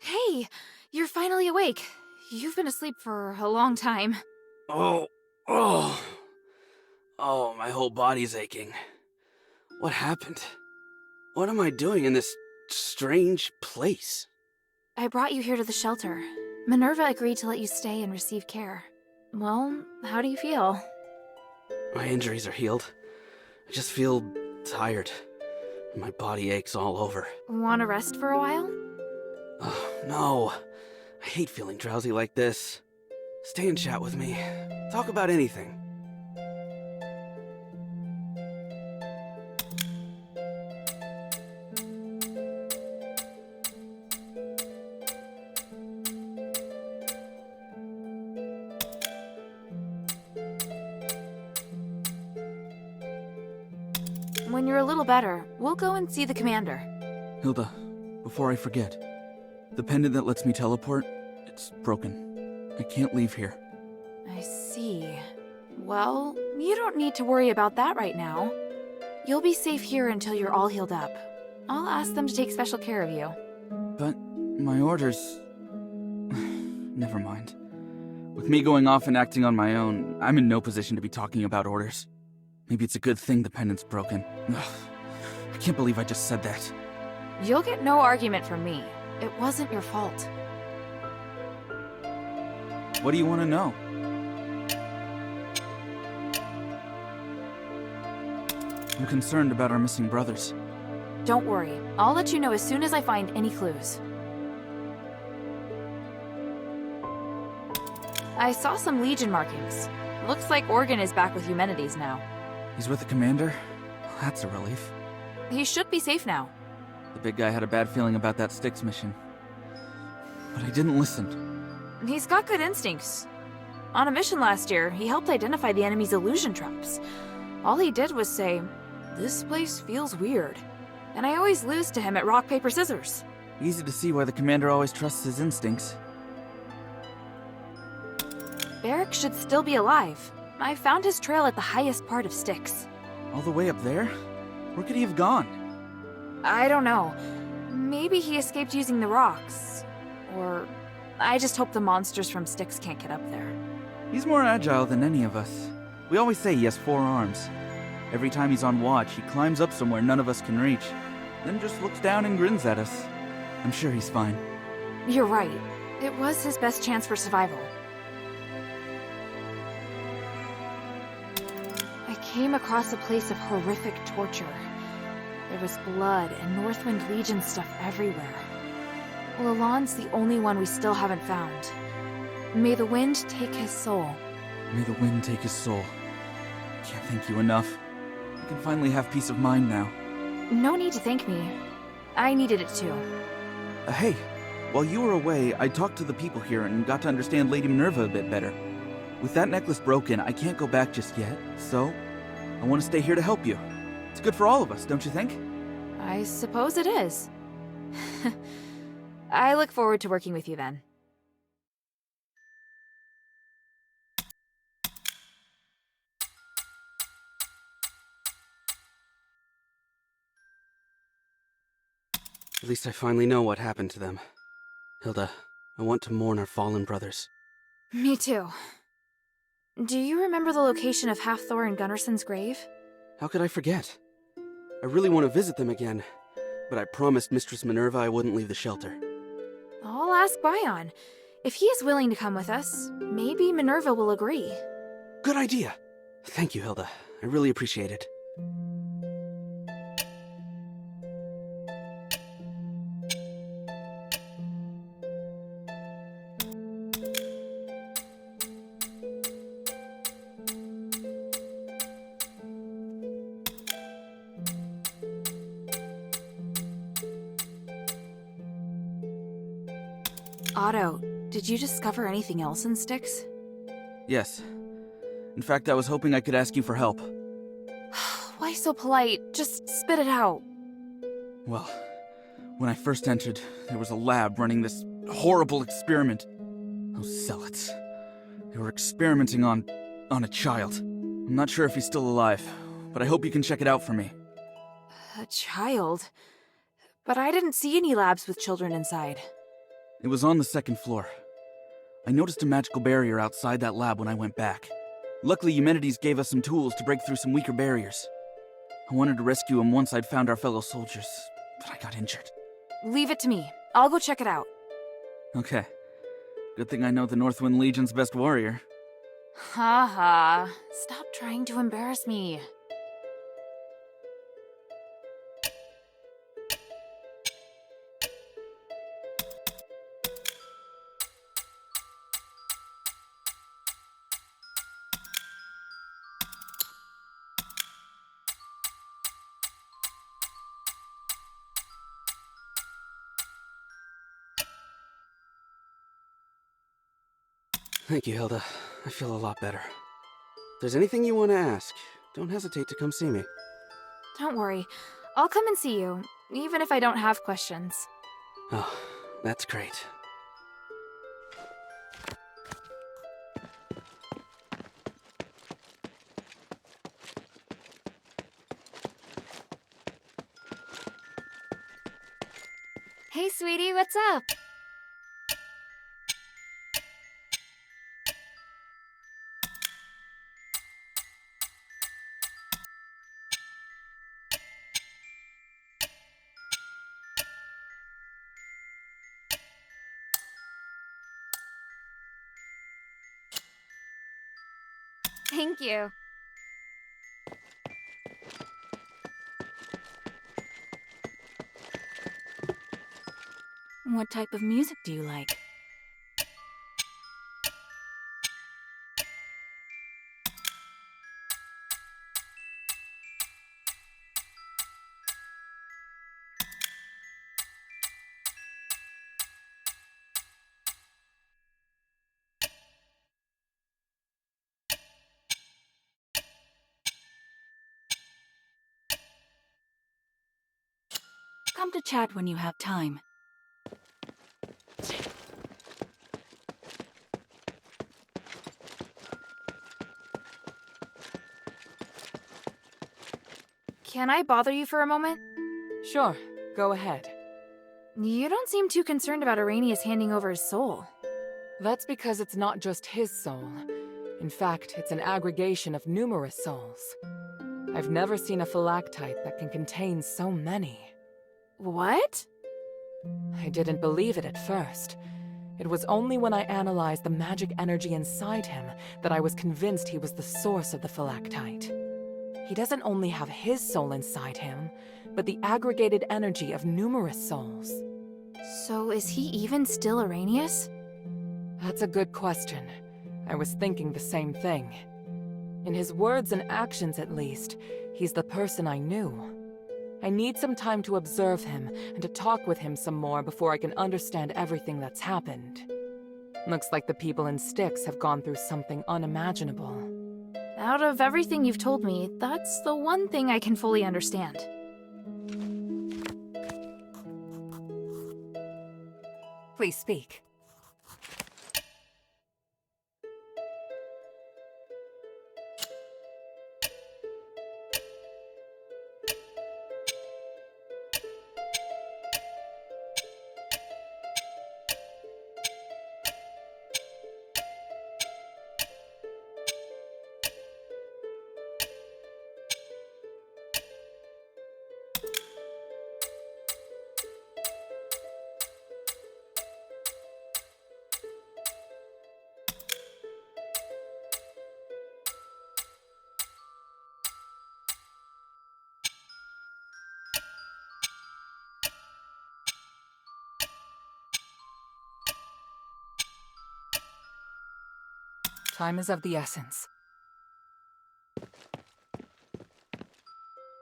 Speaker 1: Hey, you're finally awake. You've been asleep for a long time.
Speaker 5: Oh, my whole body's aching. What happened? What am I doing in this strange place?
Speaker 1: I brought you here to the shelter. Minerva agreed to let you stay and receive care. Well, how do you feel?
Speaker 5: My injuries are healed. I just feel tired. My body aches all over.
Speaker 1: Want to rest for a while?
Speaker 5: Oh, no. I hate feeling drowsy like this. Stay and chat with me. Talk about anything.
Speaker 1: When you're a little better, we'll go and see the commander.
Speaker 6: Hilda, before I forget, the pendant that lets me teleport, it's broken. I can't leave here.
Speaker 1: I see. Well, you don't need to worry about that right now. You'll be safe here until you're all healed up. I'll ask them to take special care of you.
Speaker 6: But my orders... Never mind. With me going off and acting on my own, I'm in no position to be talking about orders. Maybe it's a good thing the pendant's broken. Ugh, I can't believe I just said that.
Speaker 1: You'll get no argument from me. It wasn't your fault.
Speaker 6: What do you want to know? I'm concerned about our missing brothers.
Speaker 1: Don't worry. I'll let you know as soon as I find any clues. I saw some Legion markings. Looks like Organ is back with Eumenides now.
Speaker 6: He's with the commander? That's a relief.
Speaker 1: He should be safe now.
Speaker 6: The big guy had a bad feeling about that Styx mission. But I didn't listen.
Speaker 1: He's got good instincts. On a mission last year, he helped identify the enemy's illusion traps. All he did was say, "This place feels weird." And I always lose to him at rock, paper, scissors.
Speaker 6: Easy to see why the commander always trusts his instincts.
Speaker 1: Barrick should still be alive. I found his trail at the highest part of Styx.
Speaker 6: All the way up there? Where could he have gone?
Speaker 1: I don't know. Maybe he escaped using the rocks. Or I just hope the monsters from Styx can't get up there.
Speaker 6: He's more agile than any of us. We always say he has 4 arms. Every time he's on watch, he climbs up somewhere none of us can reach, then just looks down and grins at us. I'm sure he's fine.
Speaker 1: You're right. It was his best chance for survival. I came across a place of horrific torture. There was blood and Northwind Legion stuff everywhere. Lalonde's the only one we still haven't found. May the wind take his soul.
Speaker 6: May the wind take his soul. Can't thank you enough. I can finally have peace of mind now.
Speaker 1: No need to thank me. I needed it too.
Speaker 6: Hey, while you were away, I talked to the people here and got to understand Lady Minerva a bit better. With that necklace broken, I can't go back just yet, so I want to stay here to help you. It's good for all of us, don't you think?
Speaker 1: I suppose it is. I look forward to working with you then.
Speaker 5: At least I finally know what happened to them. Hilda, I want to mourn our fallen brothers.
Speaker 1: Me too. Do you remember the location of Halfthor and Gunnarson's grave?
Speaker 5: How could I forget? I really want to visit them again, but I promised Mistress Minerva I wouldn't leave the shelter.
Speaker 1: I'll ask Bion. If he is willing to come with us, maybe Minerva will agree.
Speaker 5: Good idea! Thank you, Hilda. I really appreciate it.
Speaker 1: Otto, did you discover anything else in Styx?
Speaker 6: Yes. In fact, I was hoping I could ask you for help.
Speaker 1: Why so polite? Just spit it out.
Speaker 6: Well, when I first entered, there was a lab running this horrible experiment. Those zealots. They were experimenting on a child. I'm not sure if he's still alive, but I hope you can check it out for me.
Speaker 1: A child? But I didn't see any labs with children inside.
Speaker 6: It was on the 2nd floor. I noticed a magical barrier outside that lab when I went back. Luckily, Eumenides gave us some tools to break through some weaker barriers. I wanted to rescue him once I'd found our fellow soldiers, but I got injured.
Speaker 1: Leave it to me. I'll go check it out.
Speaker 6: Okay. Good thing I know the Northwind Legion's best warrior.
Speaker 1: Ha ha. Stop trying to embarrass me.
Speaker 5: Thank you, Hilda. I feel a lot better. If there's anything you want to ask, don't hesitate to come see me.
Speaker 1: Don't worry. I'll come and see you, even if I don't have questions.
Speaker 5: Oh, that's great.
Speaker 8: Hey, sweetie, what's up? Thank you.
Speaker 1: What type of music do you like? Come to chat when you have time. Can I bother you for a moment?
Speaker 13: Sure, go ahead.
Speaker 1: You don't seem too concerned about Arrhenius handing over his soul.
Speaker 13: That's because it's not just his soul. In fact, it's an aggregation of numerous souls. I've never seen a phylactite that can contain so many.
Speaker 1: What?
Speaker 13: I didn't believe it at first. It was only when I analyzed the magic energy inside him that I was convinced he was the source of the phylactite. He doesn't only have his soul inside him, but the aggregated energy of numerous souls.
Speaker 1: So is he even still Arrhenius?
Speaker 13: That's a good question. I was thinking the same thing. In his words and actions at least, he's the person I knew. I need some time to observe him and to talk with him some more before I can understand everything that's happened. Looks like the people in Styx have gone through something unimaginable.
Speaker 1: Out of everything you've told me, that's the one thing I can fully understand.
Speaker 13: Please speak. Time is of the essence.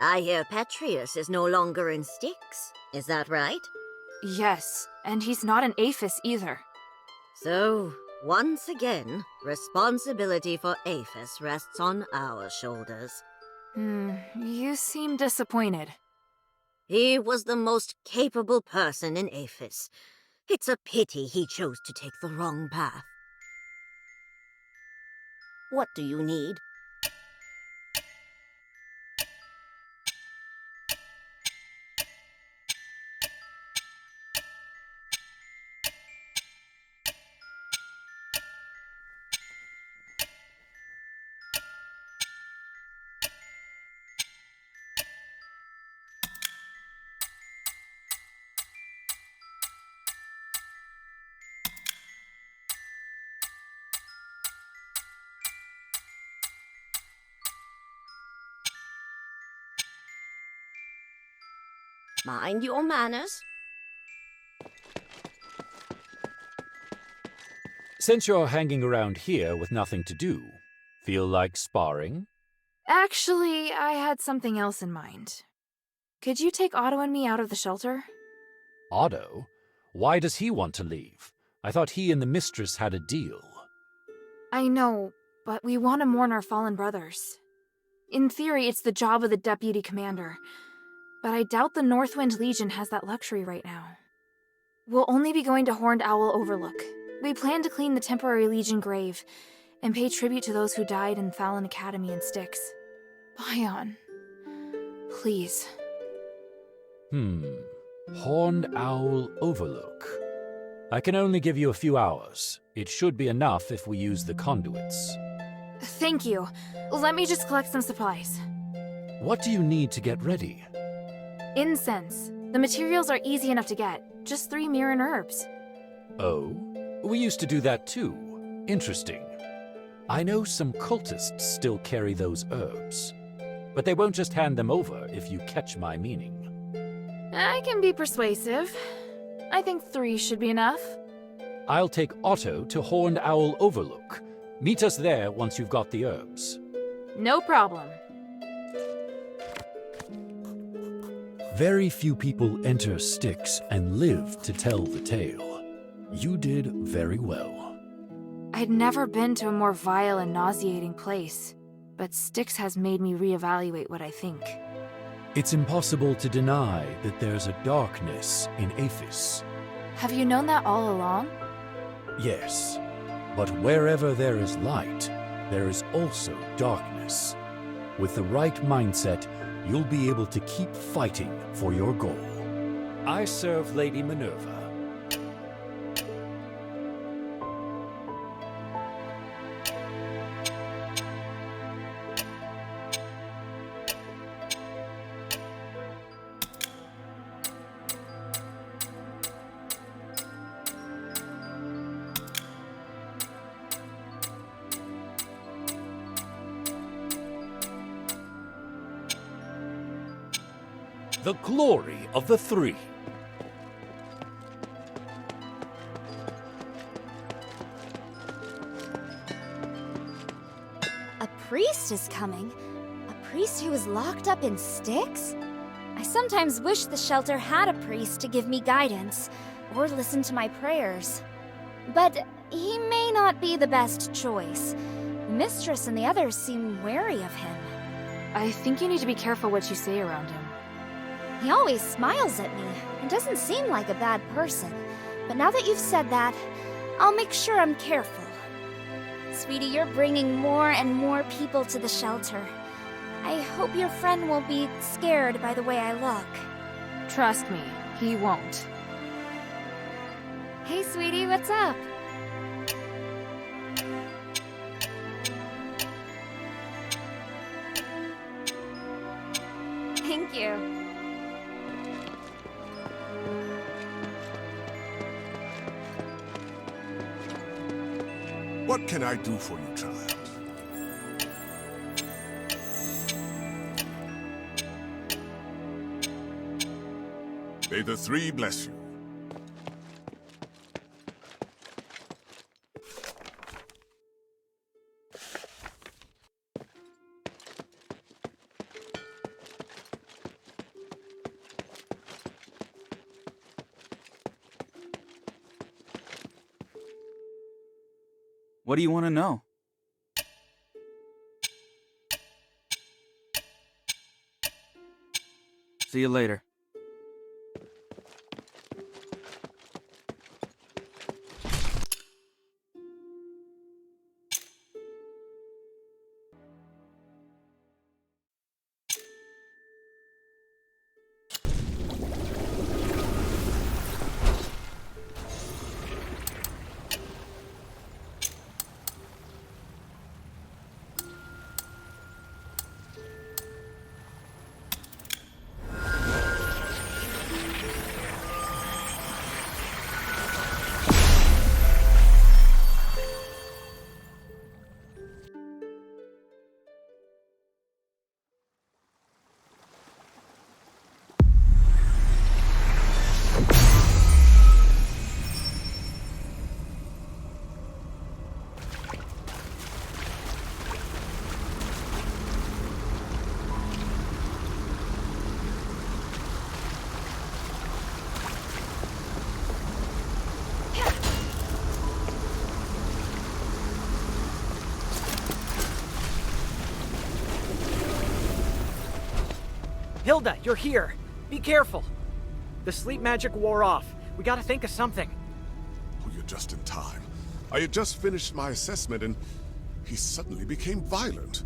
Speaker 11: I hear Petrius is no longer in Styx. Is that right?
Speaker 1: Yes, and he's not an Afes either.
Speaker 11: So, once again, responsibility for Afes rests on our shoulders.
Speaker 1: You seem disappointed.
Speaker 11: He was the most capable person in Afes. It's a pity he chose to take the wrong path. What do you need? Mind your manners.
Speaker 12: Since you're hanging around here with nothing to do, feel like sparring?
Speaker 1: Actually, I had something else in mind. Could you take Otto and me out of the shelter?
Speaker 12: Otto? Why does he want to leave? I thought he and the mistress had a deal.
Speaker 1: I know, but we want to mourn our fallen brothers. In theory, it's the job of the deputy commander, but I doubt the Northwind Legion has that luxury right now. We'll only be going to Horned Owl Overlook. We plan to clean the temporary Legion grave and pay tribute to those who died in Fallon Academy and Styx. Bion, please.
Speaker 12: Horned Owl Overlook. I can only give you a few hours. It should be enough if we use the conduits.
Speaker 1: Thank you. Let me just collect some supplies.
Speaker 12: What do you need to get ready?
Speaker 1: Incense. The materials are easy enough to get. Just 3 Mirren herbs.
Speaker 12: Oh? We used to do that too. Interesting. I know some cultists still carry those herbs. But they won't just hand them over if you catch my meaning.
Speaker 1: I can be persuasive. I think 3 should be enough.
Speaker 12: I'll take Otto to Horned Owl Overlook. Meet us there once you've got the herbs.
Speaker 1: No problem.
Speaker 12: Very few people enter Styx and live to tell the tale. You did very well.
Speaker 1: I'd never been to a more vile and nauseating place, but Styx has made me reevaluate what I think.
Speaker 12: It's impossible to deny that there's a darkness in Afes.
Speaker 1: Have you known that all along?
Speaker 12: Yes, but wherever there is light, there is also darkness. With the right mindset, you'll be able to keep fighting for your goal. I serve Lady Minerva. The glory of the 3.
Speaker 8: A priest is coming? A priest who is locked up in Styx? I sometimes wish the shelter had a priest to give me guidance, or listen to my prayers. But he may not be the best choice. The mistress and the others seem wary of him.
Speaker 1: I think you need to be careful what you say around him.
Speaker 8: He always smiles at me and doesn't seem like a bad person. But now that you've said that, I'll make sure I'm careful. Sweetie, you're bringing more and more people to the shelter. I hope your friend won't be scared by the way I look.
Speaker 1: Trust me, he won't.
Speaker 8: Hey, sweetie, what's up? Thank you.
Speaker 4: What can I do for you, child? May the 3 bless you.
Speaker 6: What do you want to know? See you later.
Speaker 14: Hilda, you're here. Be careful. The sleep magic wore off. We gotta think of something.
Speaker 4: Oh, you're just in time. I had just finished my assessment and he suddenly became violent.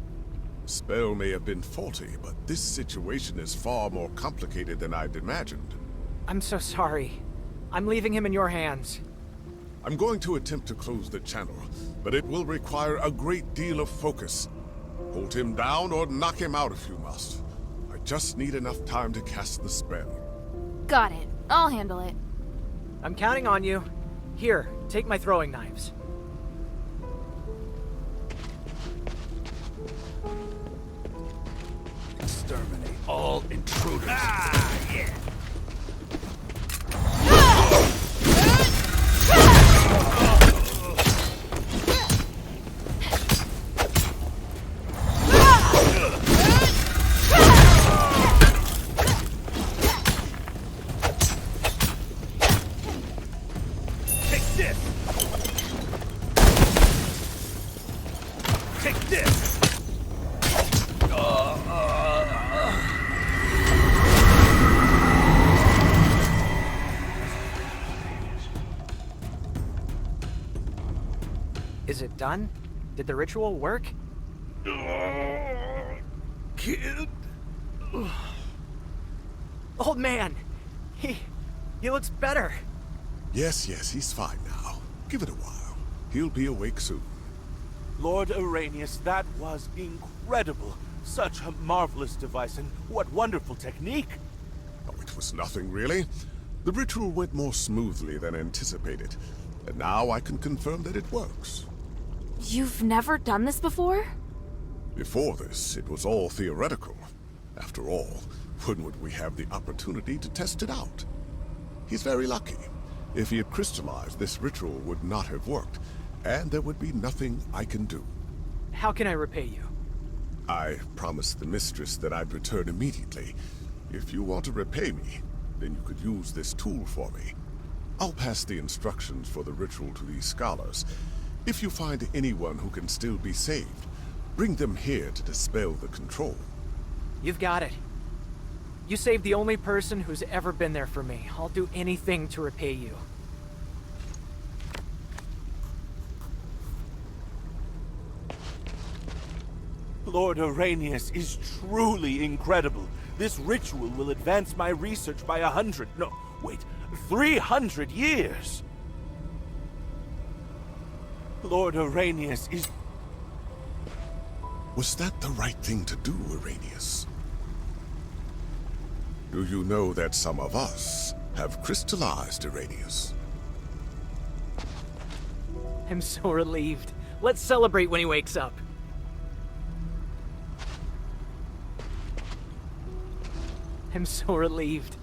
Speaker 4: The spell may have been faulty, but this situation is far more complicated than I'd imagined.
Speaker 14: I'm so sorry. I'm leaving him in your hands.
Speaker 4: I'm going to attempt to close the channel, but it will require a great deal of focus. Hold him down or knock him out if you must. I just need enough time to cast the spell.
Speaker 1: Got it. I'll handle it.
Speaker 14: I'm counting on you. Here, take my throwing knives.
Speaker 9: Exterminate all intruders. Ah, yeah.
Speaker 14: Is it done? Did the ritual work?
Speaker 9: Kid.
Speaker 14: Old man! He looks better.
Speaker 4: Yes, he's fine now. Give it a while. He'll be awake soon.
Speaker 15: Lord Arrhenius, that was incredible. Such a marvelous device, and what wonderful technique.
Speaker 4: Oh, it was nothing, really. The ritual went more smoothly than anticipated, and now I can confirm that it works.
Speaker 1: You've never done this before?
Speaker 4: Before this, it was all theoretical. After all, when would we have the opportunity to test it out? He's very lucky. If he had crystallized, this ritual would not have worked, and there would be nothing I can do.
Speaker 14: How can I repay you?
Speaker 4: I promised the mistress that I'd return immediately. If you want to repay me, then you could use this tool for me. I'll pass the instructions for the ritual to these scholars. If you find anyone who can still be saved, bring them here to dispel the control.
Speaker 14: You've got it. You saved the only person who's ever been there for me. I'll do anything to repay you.
Speaker 15: Lord Arrhenius is truly incredible. This ritual will advance my research by 300 years. Lord Arrhenius is...
Speaker 4: Was that the right thing to do, Arrhenius? Do you know that some of us have crystallized Arrhenius?
Speaker 14: I'm so relieved. Let's celebrate when he wakes up. I'm so relieved.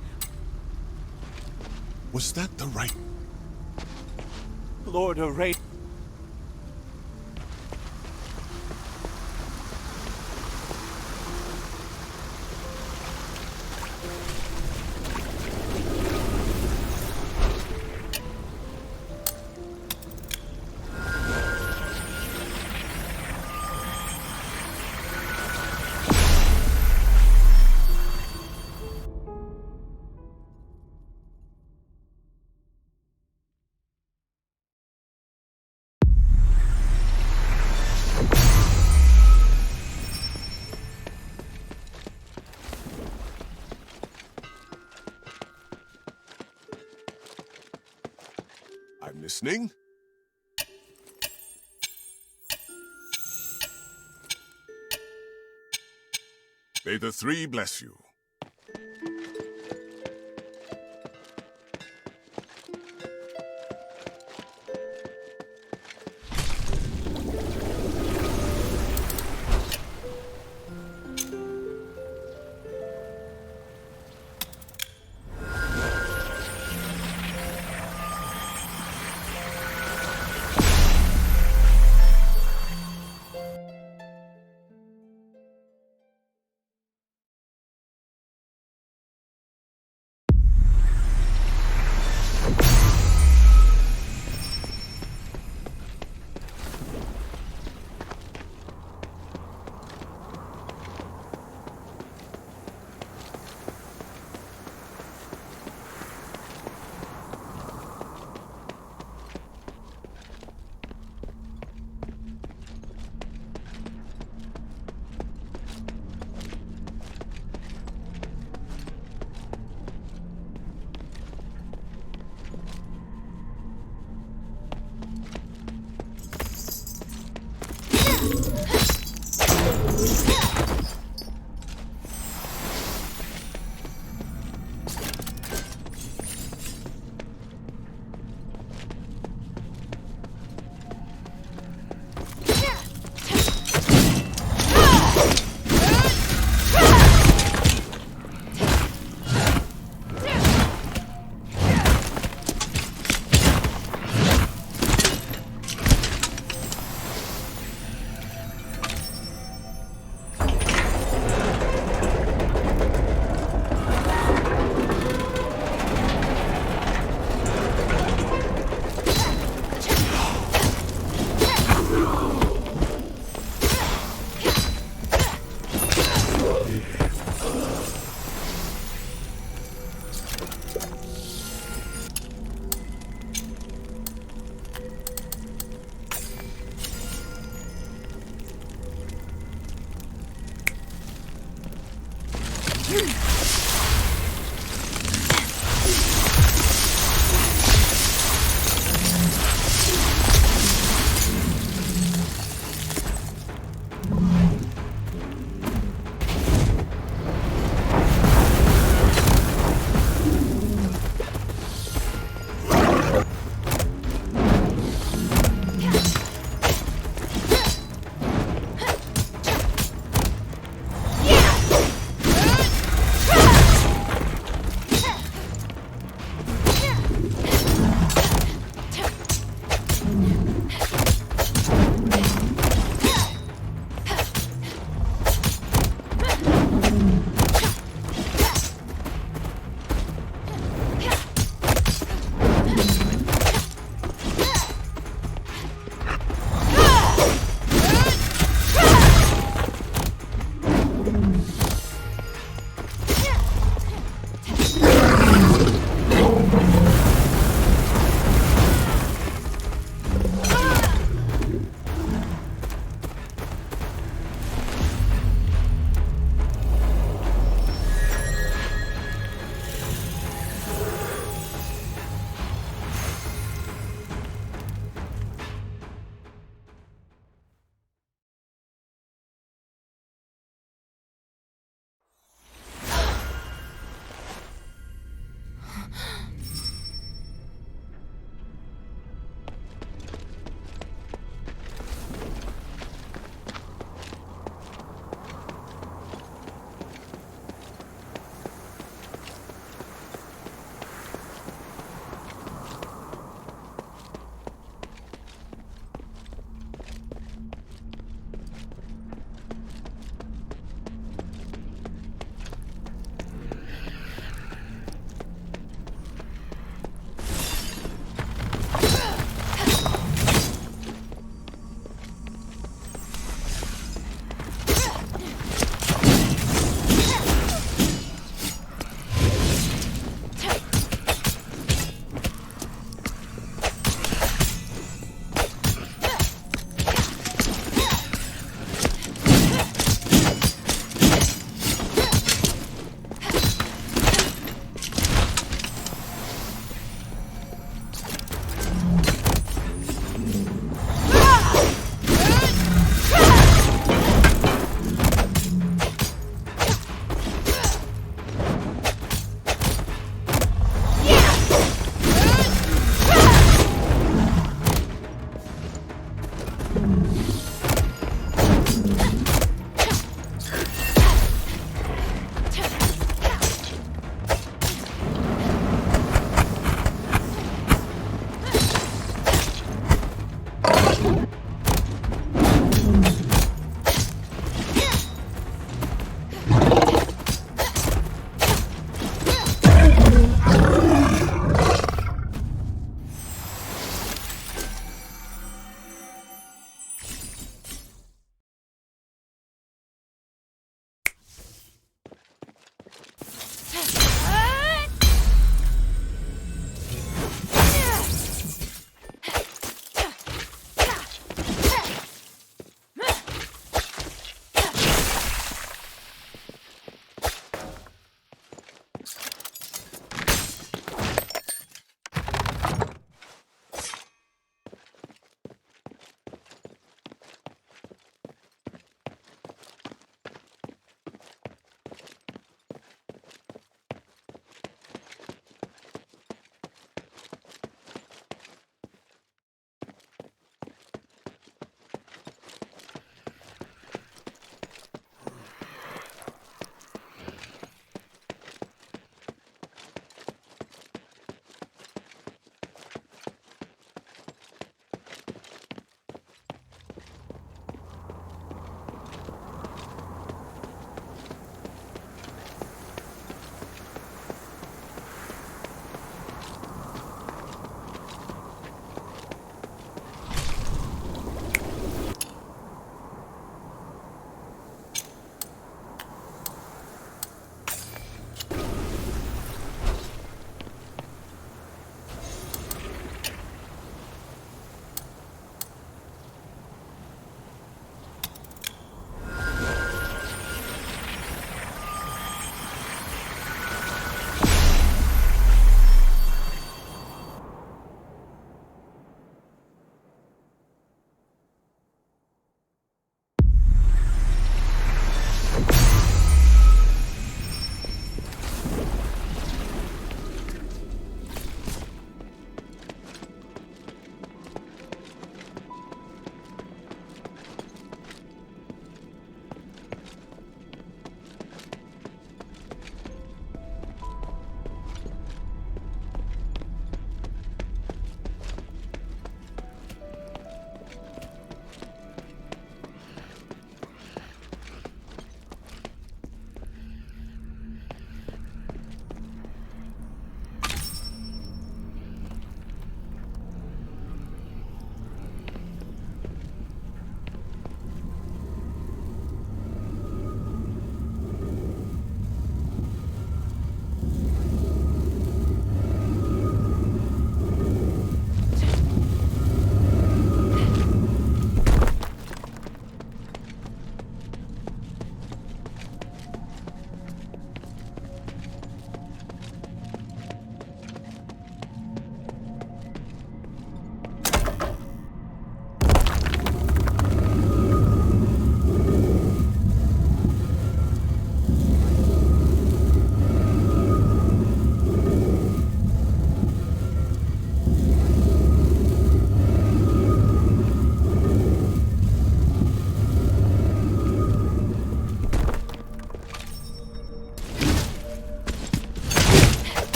Speaker 4: Was that the right...
Speaker 15: Lord Arrhenius...
Speaker 4: I'm listening. May the three bless you.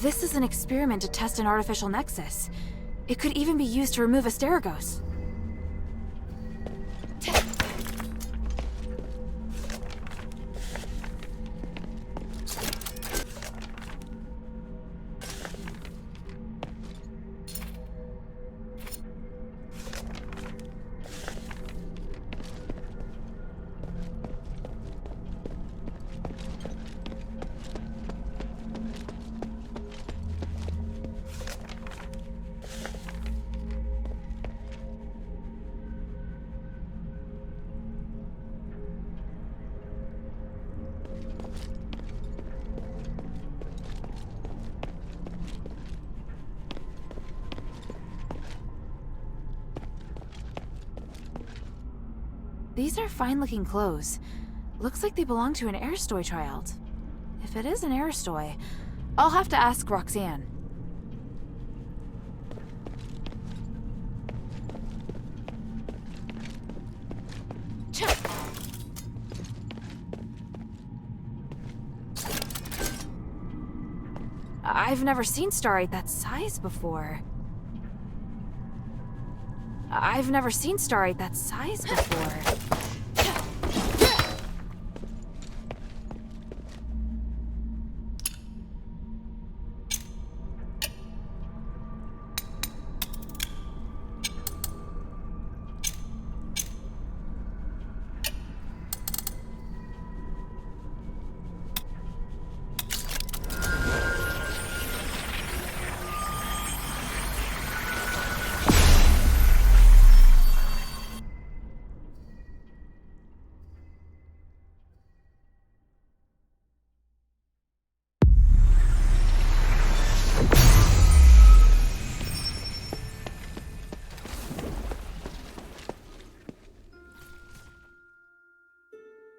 Speaker 1: This is an experiment to test an artificial nexus. It could even be used to remove Asterigos. These are fine-looking clothes. Looks like they belong to an Aristoy child. If it is an Aristoy, I'll have to ask Roxanne. I've never seen starite that size before. I've never seen starite that size before.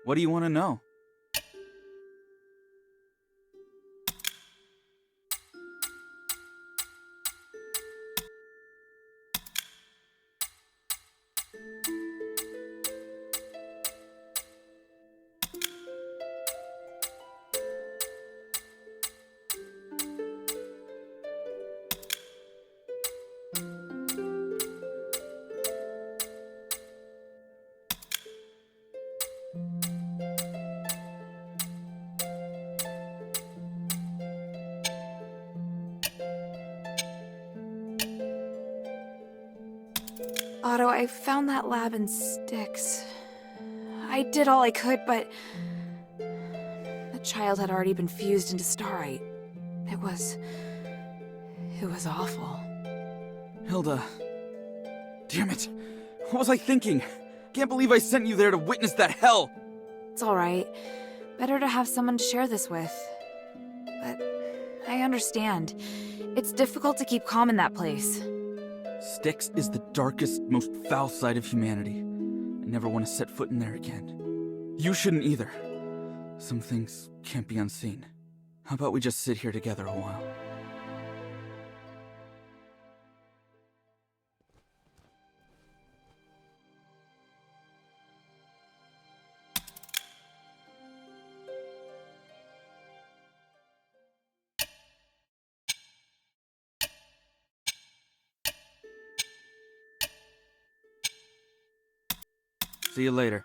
Speaker 6: What do you want to know?
Speaker 1: Otto, I found that lab in Styx. I did all I could, but the child had already been fused into starite. It was awful.
Speaker 6: Hilda. Damn it. What was I thinking? Can't believe I sent you there to witness that hell.
Speaker 1: It's alright. Better to have someone to share this with. But I understand. It's difficult to keep calm in that place.
Speaker 6: Styx is the darkest, most foul side of humanity. I never want to set foot in there again. You shouldn't either. Some things can't be unseen. How about we just sit here together a while? See you later.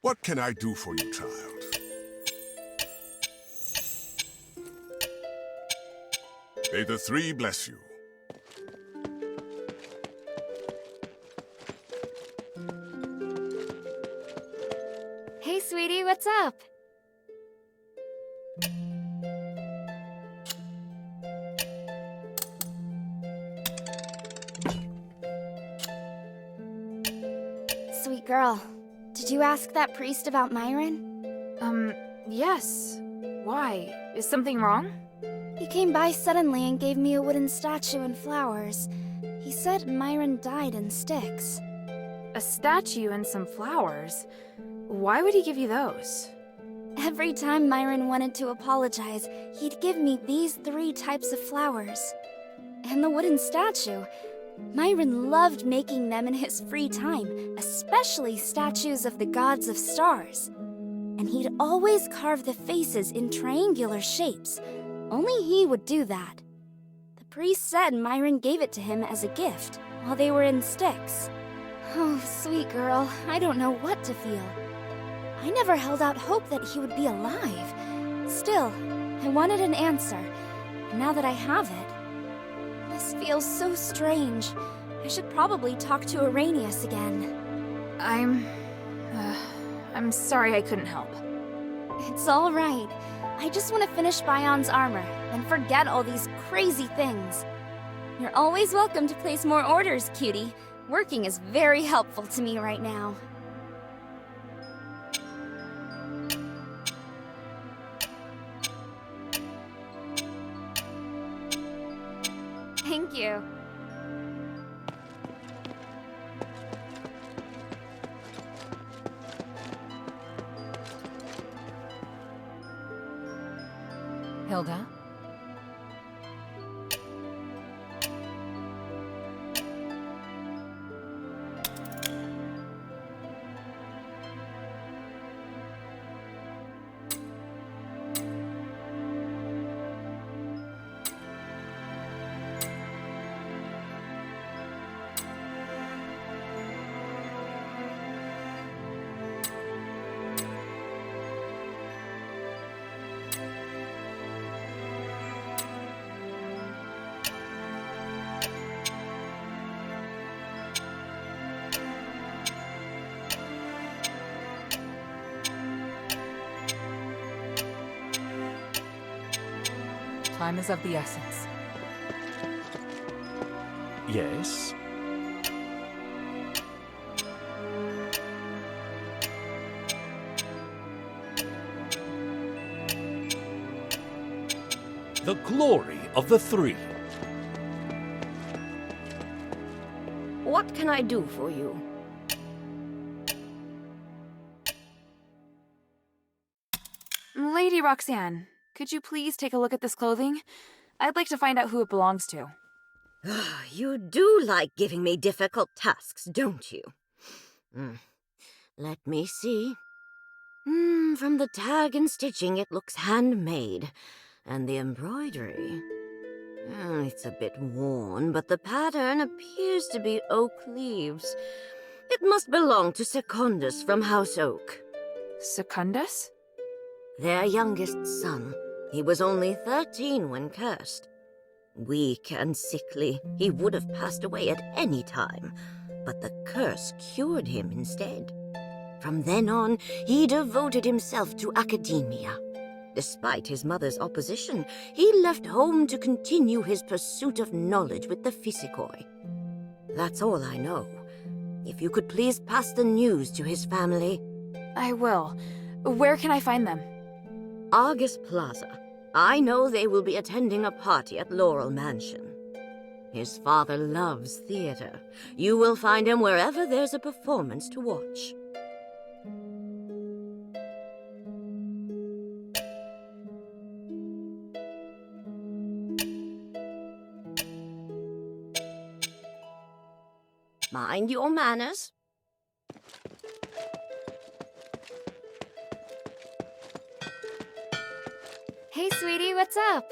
Speaker 4: What can I do for you, child? May the three bless you.
Speaker 8: Hey, sweetie, what's up? Sweet girl, did you ask that priest about Myron?
Speaker 1: Yes. Why? Is something wrong?
Speaker 8: He came by suddenly and gave me a wooden statue and flowers. He said Myron died in Styx.
Speaker 1: A statue and some flowers? Why would he give you those?
Speaker 8: Every time Myron wanted to apologize, he'd give me these 3 types of flowers. And the wooden statue. Myron loved making them in his free time, especially statues of the gods of stars. And he'd always carve the faces in triangular shapes. Only he would do that. The priest said Myron gave it to him as a gift while they were in Styx. Oh, sweet girl, I don't know what to feel. I never held out hope that he would be alive. Still, I wanted an answer, and now that I have it, this feels so strange. I should probably talk to Arrhenius again.
Speaker 1: I'm sorry I couldn't help.
Speaker 8: It's all right. I just want to finish Bion's armor and forget all these crazy things. You're always welcome to place more orders, cutie. Working is very helpful to me right now.
Speaker 1: Thank you.
Speaker 13: Hilda? Time is of the essence.
Speaker 12: Yes? The glory of the three.
Speaker 11: What can I do for you?
Speaker 1: Lady Roxanne, could you please take a look at this clothing? I'd like to find out who it belongs to.
Speaker 11: You do like giving me difficult tasks, don't you? Let me see. From the tag and stitching, it looks handmade. And the embroidery... it's a bit worn, but the pattern appears to be oak leaves. It must belong to Secundus from House Oak.
Speaker 1: Secundus?
Speaker 11: Their youngest son. He was only 13 when cursed. Weak and sickly, he would have passed away at any time, but the curse cured him instead. From then on, he devoted himself to academia. Despite his mother's opposition, he left home to continue his pursuit of knowledge with the Physikoi. That's all I know. If you could please pass the news to his family.
Speaker 1: I will. Where can I find them?
Speaker 11: Argus Plaza. I know they will be attending a party at Laurel Mansion. His father loves theater. You will find him wherever there's a performance to watch. Mind your manners.
Speaker 8: Hey, sweetie, what's up?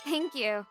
Speaker 1: Thank you.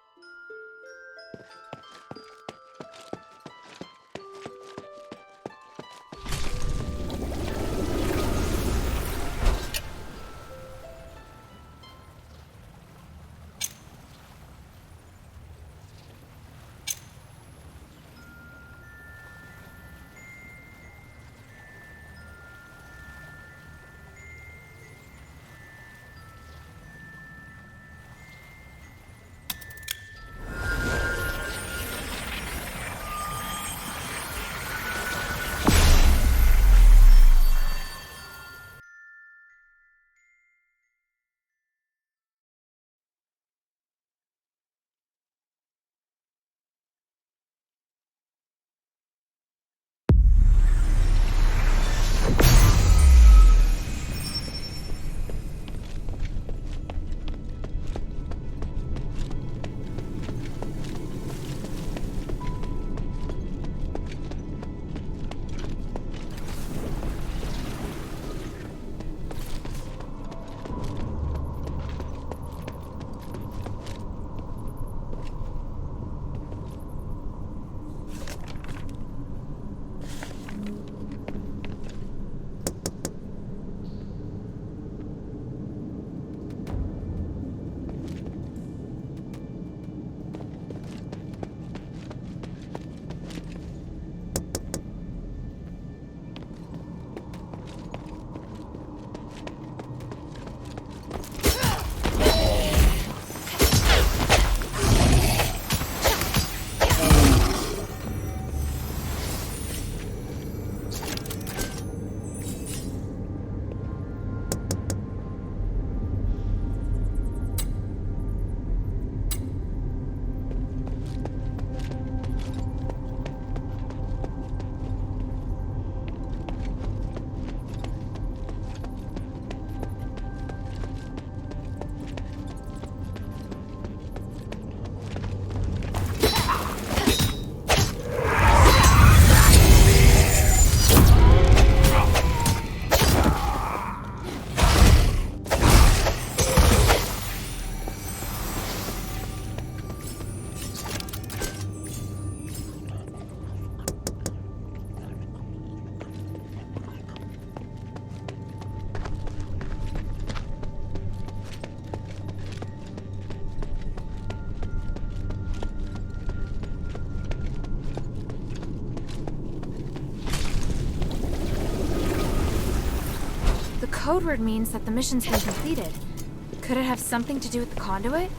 Speaker 1: code word means that the mission's been completed. Could it have something to do with the conduit?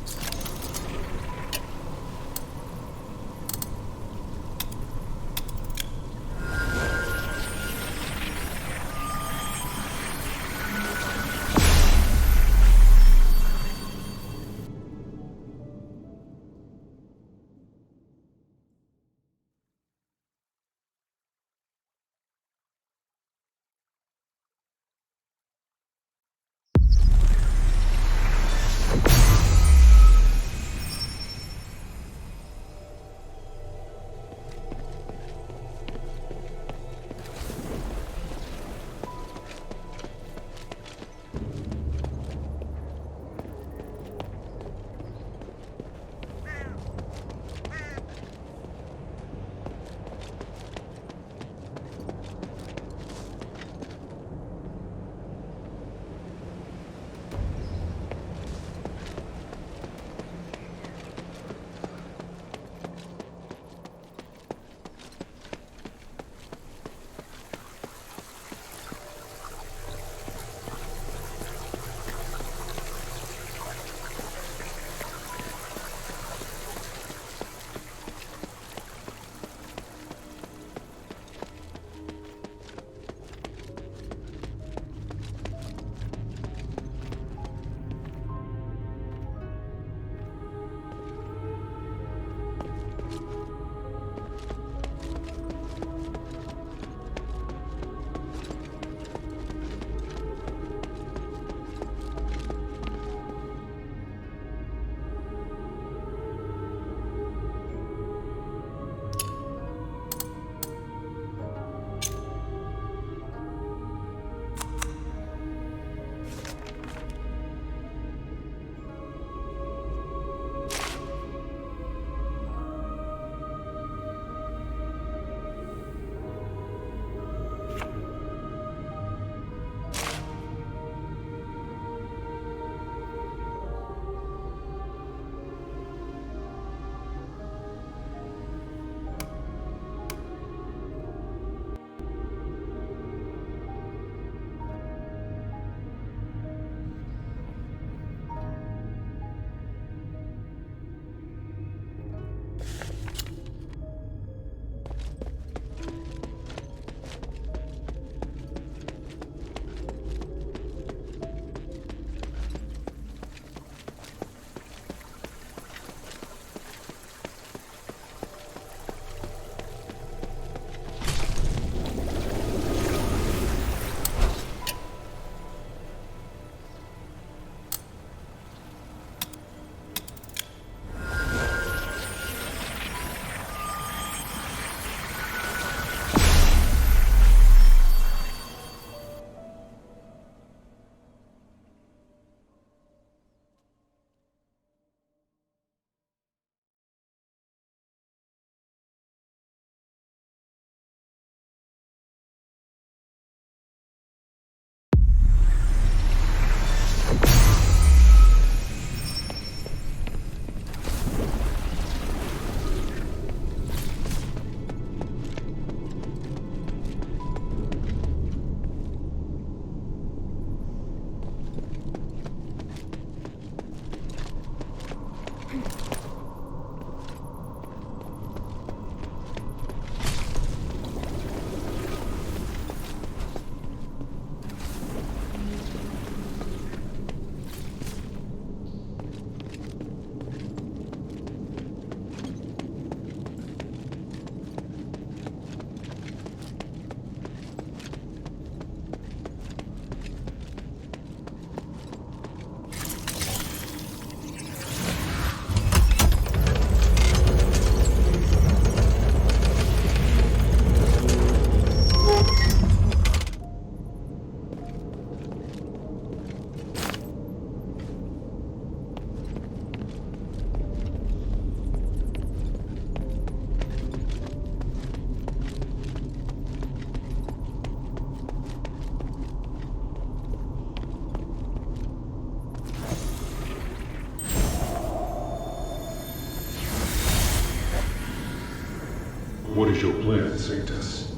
Speaker 2: What is your plan, Sanctus?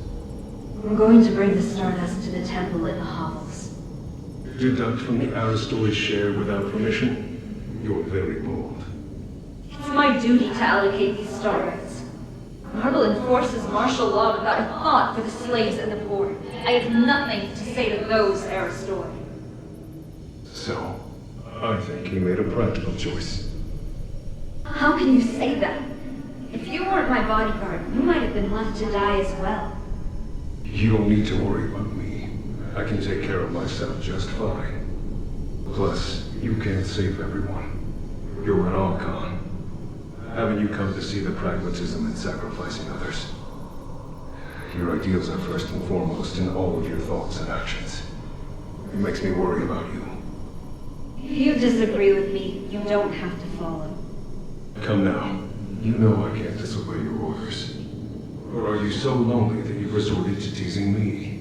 Speaker 16: I'm going to bring the stardust to the temple in the hovels.
Speaker 2: Deduct from the Aristoids' share without permission? You're very bold.
Speaker 16: It's my duty to allocate these star rights. Marble enforces martial law without a thought for the slaves and the poor. I have nothing to say to those Aristoids.
Speaker 2: So, I think he made a practical choice.
Speaker 16: How can you say that? If you weren't my bodyguard, you might have been left to die as well.
Speaker 2: You don't need to worry about me. I can take care of myself just fine. Plus, you can't save everyone. You're an Archon. Haven't you come to see the pragmatism in sacrificing others? Your ideals are first and foremost in all of your thoughts and actions. It makes me worry about you.
Speaker 16: If you disagree with me, you don't have to follow.
Speaker 2: Come now. You know I can't disobey your orders. Or are you so lonely that you've resorted to teasing me?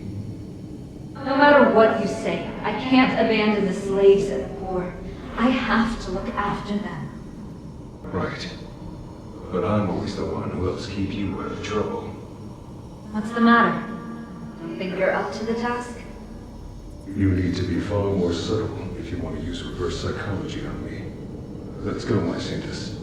Speaker 16: No matter what you say, I can't abandon the slaves and the poor. I have to look after them.
Speaker 2: Right. But I'm always the one who helps keep you out of trouble.
Speaker 16: What's the matter? Don't think you're up to the task?
Speaker 2: You need to be far more subtle if you want to use reverse psychology on me. Let's go, my Saintus.